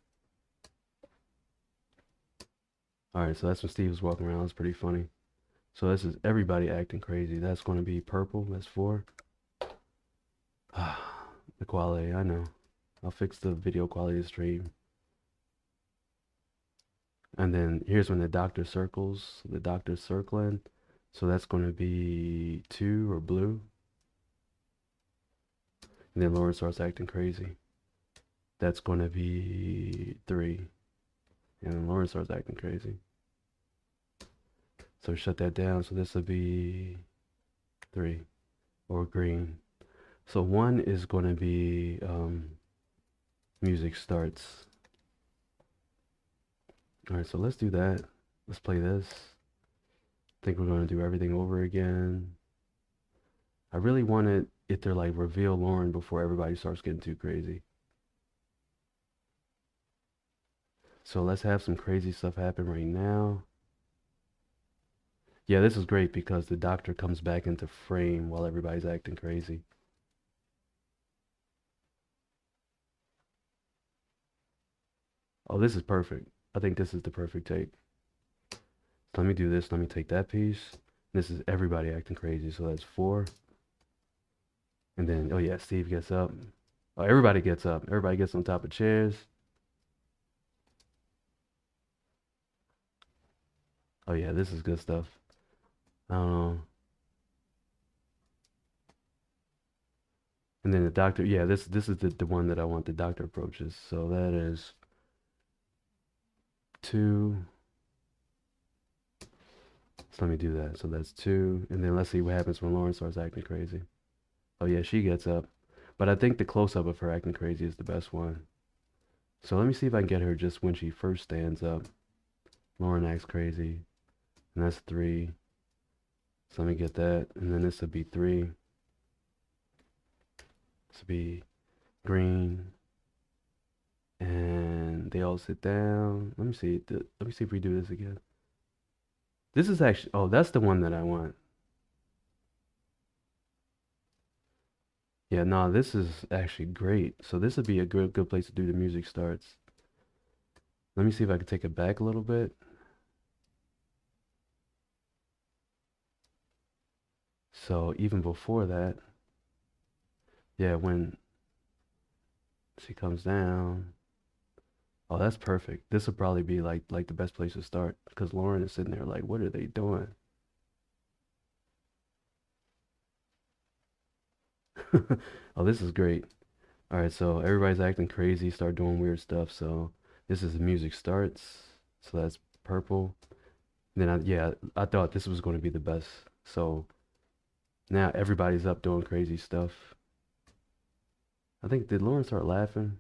All right, so that's when Steve was walking around. It's pretty funny. So this is everybody acting crazy. That's going to be purple. That's 4. The quality, I know. I'll fix the video quality of the stream. And then here's when the doctor circles. The doctor's circling. So that's going to be 2 or blue. And then Lauren starts acting crazy. That's going to be 3. And then Lauren starts acting crazy. So shut that down. So this will be 3 or green. So 1 is going to be music starts. All right, so let's do that. Let's play this. I think we're going to do everything over again. I really wanted it to like reveal Lauren before everybody starts getting too crazy. So let's have some crazy stuff happen right now. Yeah, this is great because the doctor comes back into frame while everybody's acting crazy. Oh, this is perfect. I think this is the perfect take. So let me do this. Let me take that piece. This is everybody acting crazy. So that's 4. And then, oh yeah, Steve gets up. Oh, everybody gets up. Everybody gets on top of chairs. Oh yeah, this is good stuff. I don't know. And then the doctor, yeah, this is the one that I want the doctor approaches. So that is 2. So let me do that. So that's 2. And then let's see what happens when Lauren starts acting crazy. Oh yeah, she gets up. But I think the close-up of her acting crazy is the best one. So let me see if I can get her just when she first stands up. Lauren acts crazy. And that's 3. So let me get that. And then this would be 3. This would be green. And they all sit down. Let me see. Let me see if we do this again. This is actually, oh, that's the one that I want. Yeah, no, this is actually great. So this would be a good place to do the music starts. Let me see if I can take it back a little bit. So even before that, yeah, when she comes down, oh, that's perfect. This would probably be like the best place to start because Lauren is sitting there like, what are they doing? Oh, this is great. All right, so everybody's acting crazy, start doing weird stuff. So this is the music starts. So that's purple. Then yeah, I thought this was going to be the best. So now everybody's up doing crazy stuff. I think did Lauren start laughing?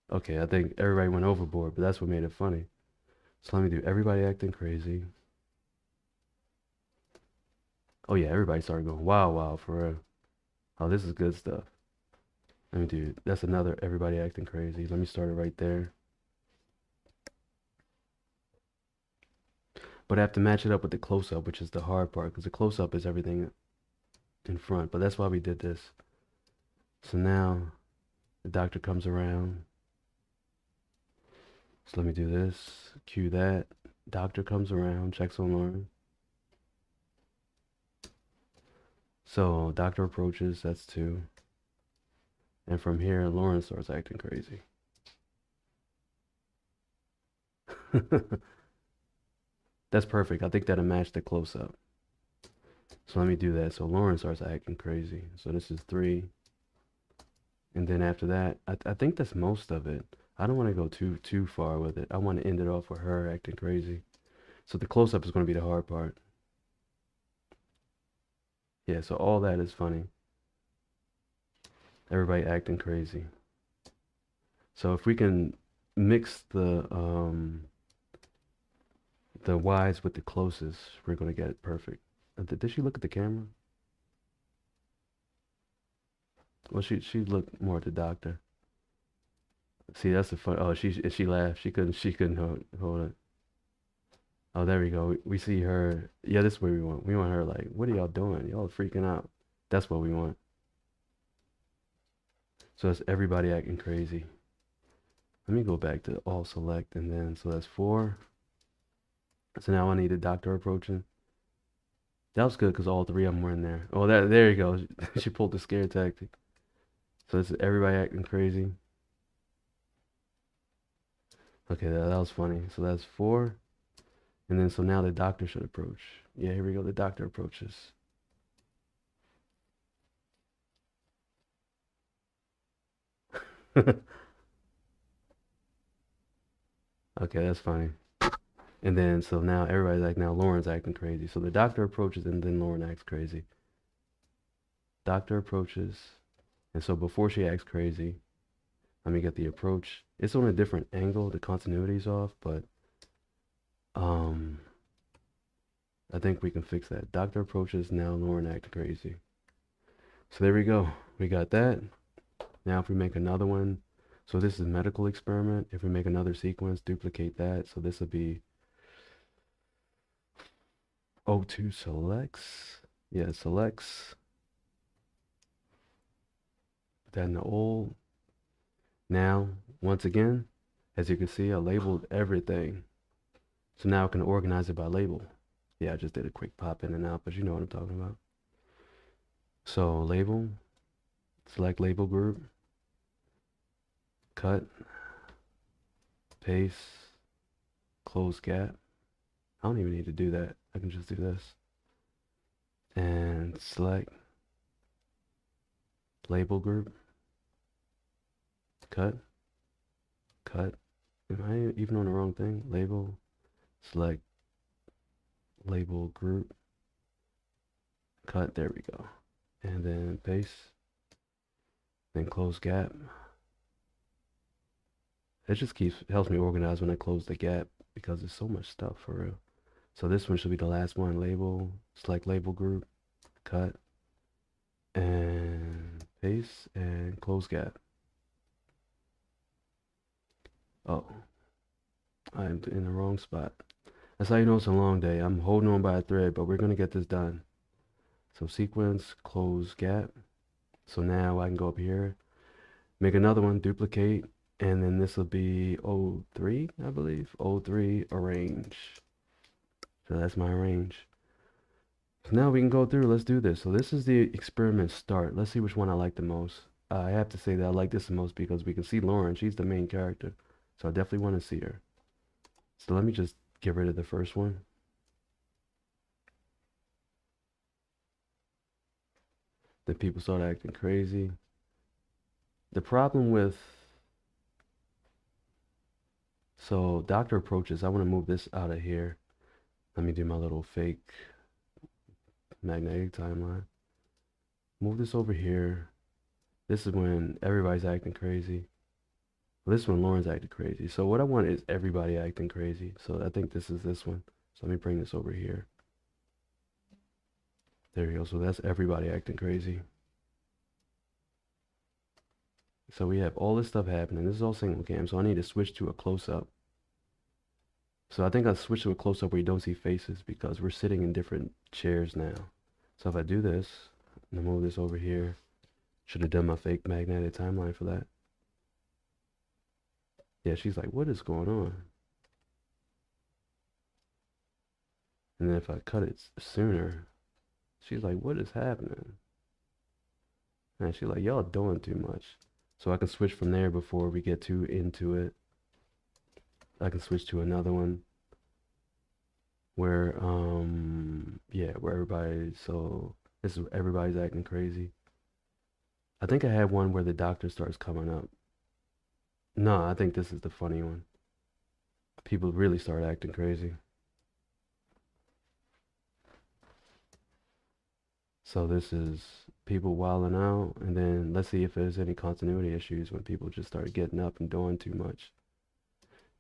Okay, I think everybody went overboard, but that's what made it funny. So let me do everybody acting crazy. Oh yeah, everybody started going wow wow for real. Oh, this is good stuff. Let me do that's another everybody acting crazy. Let me start it right there. But I have to match it up with the close-up, which is the hard part, because the close-up is everything in front. But that's why we did this. So now the doctor comes around. So let me do this. Cue that. Doctor comes around, checks on Lauren. So doctor approaches, that's 2. And from here, Lauren starts acting crazy. That's perfect. I think that'll match the close-up. So let me do that. So Lauren starts acting crazy. So this is 3. And then after that, I think that's most of it. I don't want to go too far with it. I want to end it off with her acting crazy. So the close-up is going to be the hard part. Yeah, so all that is funny. Everybody acting crazy. So if we can mix the wides with the closest, we're going to get it perfect. Did she look at the camera? Well, she looked more at the doctor. See, that's the fun. Oh, she laughed. She couldn't hold it. Oh, there we go. We see her. Yeah, this is what we want. We want her like, what are y'all doing? Y'all freaking out. That's what we want. So that's everybody acting crazy. Let me go back to all select and then, so that's 4. So now I need a doctor approaching. That was good because all 3 of them were in there. Oh, there you go. She pulled the scare tactic. So it's everybody acting crazy. Okay, that was funny. So that's 4. And then so now the doctor should approach. Yeah, here we go. The doctor approaches. Okay, that's funny. And then so now everybody's like, now Lauren's acting crazy. So the doctor approaches and then Lauren acts crazy. Doctor approaches. And so before she acts crazy, let me get the approach. It's on a different angle. The continuity's off, but um I think we can fix that. Doctor approaches, now Lauren acting crazy. So there we go. We got that. Now if we make another one, so this is medical experiment. If we make another sequence, duplicate that. So this will be O2 selects. Yeah, selects. Put that in the old. Now, once again, as you can see, I labeled everything. So now I can organize it by label. Yeah, I just did a quick pop in and out, but you know what I'm talking about. So label, select label group, cut, paste, close gap. I don't even need to do that. I can just do this. And select label group, cut, cut. Am I even on the wrong thing? Label, select label group, cut. There we go. And then paste, then close gap. It just helps me organize when I close the gap because there's so much stuff for real. So this one should be the last one. Label, select label group, cut, and paste, and close gap. Oh, I'm in the wrong spot. That's how you know it's a long day. I'm holding on by a thread, but we're gonna get this done. So sequence, close gap. So now I can go up here, make another one, duplicate, and then this will be O3, I believe. O3 arrange. So that's my arrange. So now we can go through. Let's do this. So this is the experiment start. Let's see which one I like the most. I have to say that I like this the most because we can see Lauren. She's the main character. So I definitely want to see her. So let me just get rid of the first one. Then people start acting crazy. The problem with, so doctor approaches, I want to move this out of here. Let me do my little fake magnetic timeline. Move this over here. This is when everybody's acting crazy. Well, this is when Lauren's acting crazy. So what I want is everybody acting crazy. So I think this is this one. So let me bring this over here. There we go. So that's everybody acting crazy. So we have all this stuff happening. This is all single cam. So I need to switch to a close-up. So I think I'll switch to a close-up where you don't see faces because we're sitting in different chairs now. So if I do this, and move this over here, should have done my fake magnetic timeline for that. Yeah, she's like, what is going on? And then if I cut it sooner, she's like, what is happening? And she's like, y'all doing too much. So I can switch from there before we get too into it. I can switch to another one where, yeah, where this is everybody's acting crazy. I think I had one where the doctor starts coming up. No, I think this is the funny one. People really start acting crazy. So this is people wilding out, and then let's see if there's any continuity issues when people just start getting up and doing too much.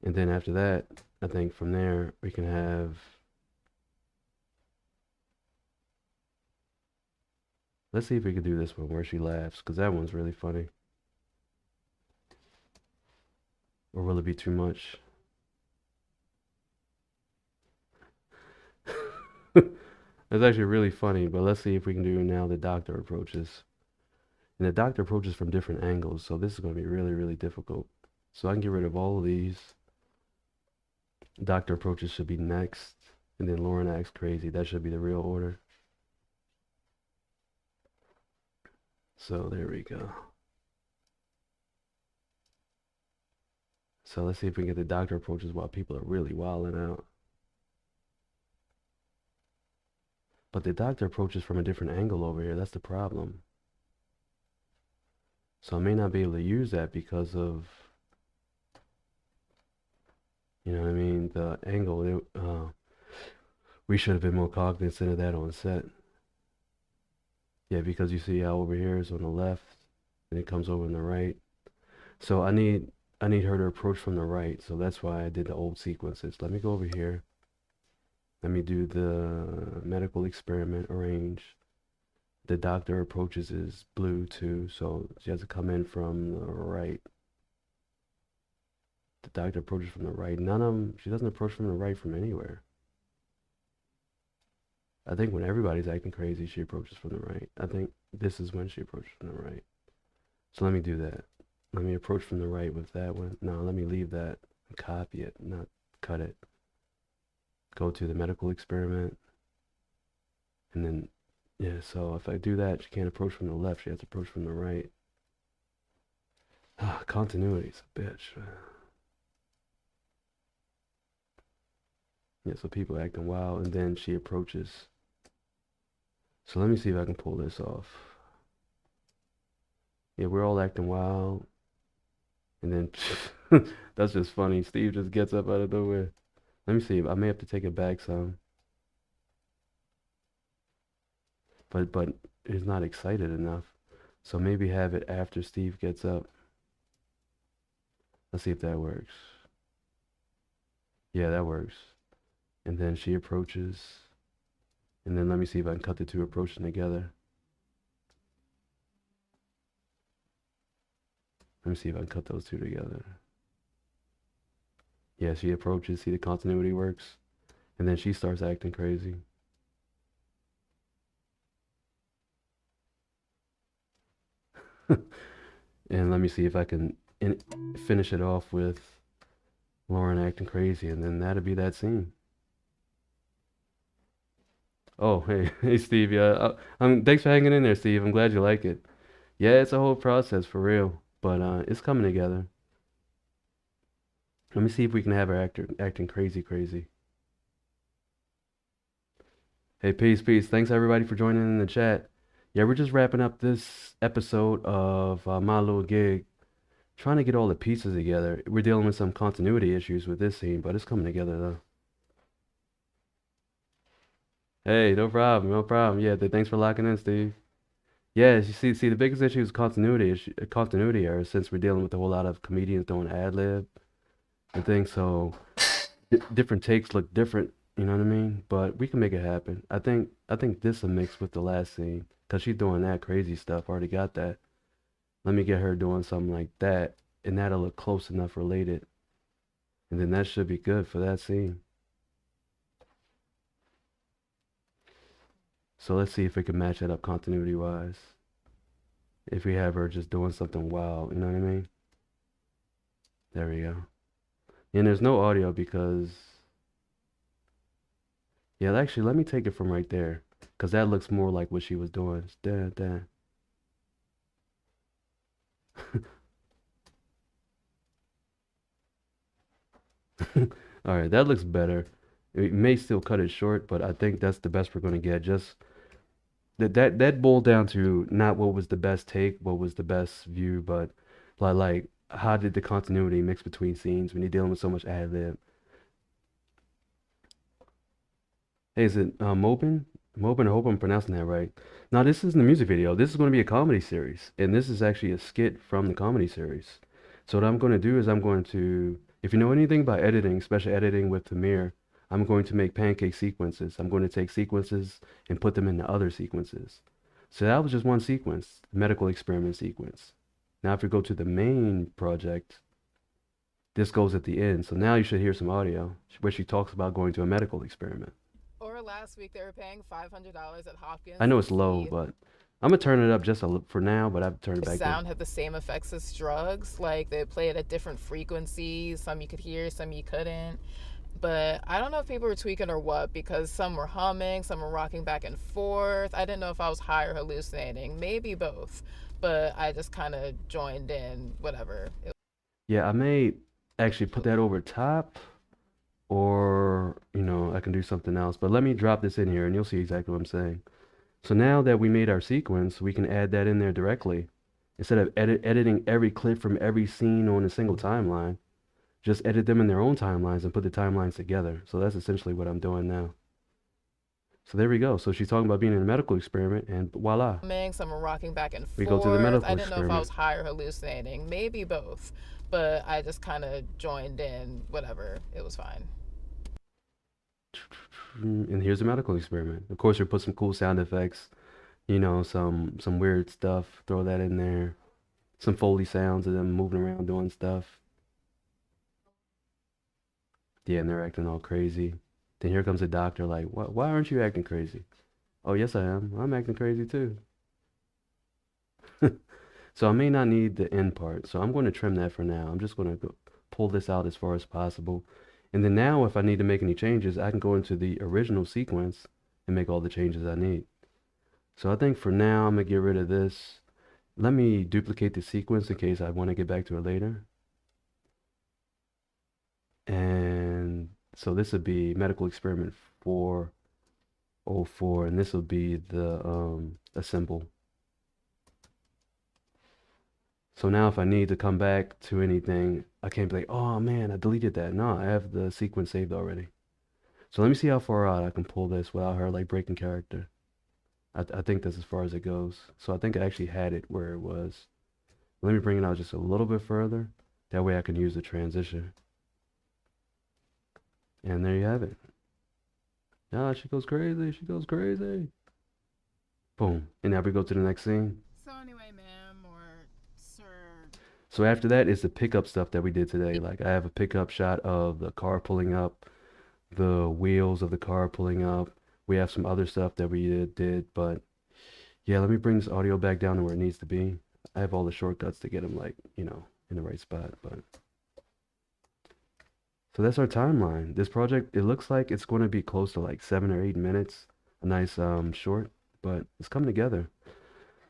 And then after that, I think from there we can have, let's see if we can do this one where she laughs, because that one's really funny. Or will it be too much? That's actually really funny, but let's see if we can do now the doctor approaches. And the doctor approaches from different angles, so this is going to be really, really difficult. So I can get rid of all of these. Doctor approaches should be next, and then Lauren acts crazy. That should be the real order. So there we go. So let's see if we can get the doctor approaches while people are really wilding out. But the doctor approaches from a different angle over here. That's the problem. So I may not be able to use that because of, you know what I mean, the angle. We should have been more cognizant of that on set. Yeah, because you see how over here is on the left, and it comes over on the right. So I need her to approach from the right. So that's why I did the old sequences. Let me go over here. Let me do the medical experiment arrange. The doctor approaches is blue too, so she has to come in from the right. The doctor approaches from the right. None of them, she doesn't approach from the right from anywhere. I think when everybody's acting crazy, she approaches from the right. I think this is when she approaches from the right. So let me do that. Let me approach from the right with that one. No, let me leave that and copy it, not cut it. Go to the medical experiment. And then, yeah, so if I do that, she can't approach from the left. She has to approach from the right. Ah, continuity's a bitch. Yeah, so people acting wild, and then she approaches. So let me see if I can pull this off. Yeah, we're all acting wild. And then, that's just funny. Steve just gets up out of nowhere. Let me see. I may have to take it back some. But he's not excited enough. So maybe have it after Steve gets up. Let's see if that works. Yeah, that works. And then she approaches. And then let me see if I can cut the two approaching together. Let me see if I can cut those two together. Yeah, she approaches. See, the continuity works. And then she starts acting crazy. And let me see if I can finish it off with Lauren acting crazy, and then that'll be that scene. Oh, hey, hey, Steve. Yeah, thanks for hanging in there, Steve. I'm glad you like it. Yeah, it's a whole process for real, but it's coming together. Let me see if we can have her acting crazy, crazy. Hey, peace, peace. Thanks everybody for joining in the chat. Yeah, we're just wrapping up this episode of My Little Gig, trying to get all the pieces together. We're dealing with some continuity issues with this scene, but it's coming together though. Hey, no problem, no problem. Yeah, thanks for locking in, Steve. Yeah, you see, the biggest issue is continuity errors since we're dealing with a whole lot of comedians doing ad lib and things. So different takes look different. You know what I mean? But we can make it happen. I think this will mix with the last scene because she's doing that crazy stuff. Already got that. Let me get her doing something like that, and that'll look close enough related, and then that should be good for that scene. So let's see if we can match that up continuity wise. If we have her just doing something wild, you know what I mean? There we go. And there's no audio because, yeah, actually, let me take it from right there because that looks more like what she was doing. It's da, da. All right, that looks better. It may still cut it short, but I think that's the best we're going to get. Just that boiled down to not what was the best take, what was the best view, but like how did the continuity mix between scenes when you're dealing with so much ad lib? Hey, is it Mopin? Mopin, I hope I'm pronouncing that right. Now, this isn't a music video. This is going to be a comedy series, and this is actually a skit from the comedy series. So what I'm going to do is I'm going to, if you know anything about editing, especially editing with Premiere, I'm going to make pancake sequences. I'm going to take sequences and put them into other sequences. So that was just one sequence, the medical experiment sequence. Now, if we go to the main project, this goes at the end. So now you should hear some audio where she talks about going to a medical experiment. Or last week they were paying $500 at Hopkins I know to it's low, see but I'm gonna turn it up just a little for now, but I've turned it if back down. sound had the same effects as drugs. Like they play it at different frequencies. Some you could hear, some you couldn't. But I don't know if people were tweaking or what, because some were humming, some were rocking back and forth. I didn't know if I was high or hallucinating. Maybe both. But I just kind of joined in, whatever. Yeah, I may actually put that over top, or I can do something else. But let me drop this in here, and you'll see exactly what I'm saying. So now that we made our sequence, we can add that in there directly. Instead of editing every clip from every scene on a single timeline, just edit them in their own timelines and put the timelines together. So that's essentially what I'm doing now. So there we go. So she's talking about being in a medical experiment, and voila, Some were rocking back and we go to the forth. I medical didn't know if I was experiment. high or hallucinating. Maybe both. But I just kind of joined in, whatever. It was fine. And here's a medical experiment. Of course, we put some cool sound effects, some weird stuff, throw that in there. Some Foley sounds of them moving around doing stuff. Yeah, and they're acting all crazy. Then here comes a doctor like, why aren't you acting crazy? Oh, yes, I am. I'm acting crazy too. So I may not need the end part. So I'm going to trim that for now. I'm just going to pull this out as far as possible. And then now if I need to make any changes, I can go into the original sequence and make all the changes I need. So I think for now, I'm going to get rid of this. Let me duplicate the sequence in case I want to get back to it later. And so this would be medical experiment 404, and this will be the assemble. So now if I need to come back to anything, I can't be like, oh man, I deleted that. No, I have the sequence saved already. So let me see how far out I can pull this without her like breaking character. I think that's as far as it goes. So I think I actually had it where it was. Let me bring it out just a little bit further. That way I can use the transition. And there you have it. Ah, she goes crazy. She goes crazy. Boom. And now we go to the next scene. So anyway, ma'am or sir. So after that is the pickup stuff that we did today. Like I have a pickup shot of the car pulling up, the wheels of the car pulling up. We have some other stuff that we did, but yeah, let me bring this audio back down to where it needs to be. I have all the shortcuts to get them like, in the right spot, but so that's our timeline. This project, it looks like it's going to be close to like 7 or 8 minutes. A nice short, but it's coming together.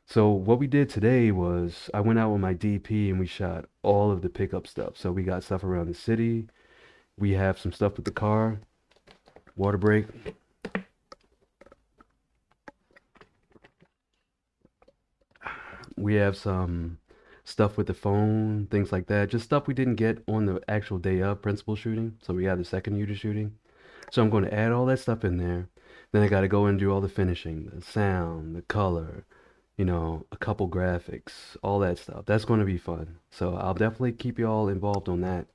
So what we did today was I went out with my DP and we shot all of the pickup stuff. So we got stuff around the city. We have some stuff with the car. Water break. We have some stuff with the phone, things like that. Just stuff we didn't get on the actual day of principal shooting. So we had the second unit shooting. So I'm going to add all that stuff in there. Then I got to go and do all the finishing, the sound, the color, a couple graphics, all that stuff. That's going to be fun. So I'll definitely keep you all involved on that.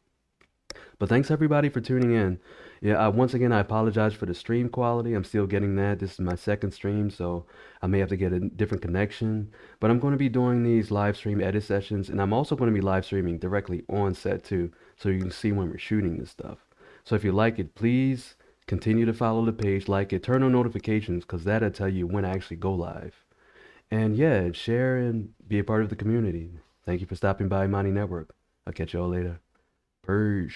But thanks everybody for tuning in. Yeah, once again, I apologize for the stream quality. I'm still getting that. This is my second stream, so I may have to get a different connection. But I'm going to be doing these live stream edit sessions, and I'm also going to be live streaming directly on set too, so you can see when we're shooting this stuff. So if you like it, please continue to follow the page, like it, turn on notifications, because that'll tell you when I actually go live. And yeah, share and be a part of the community. Thank you for stopping by Imani Network. I'll catch y'all later. Peace.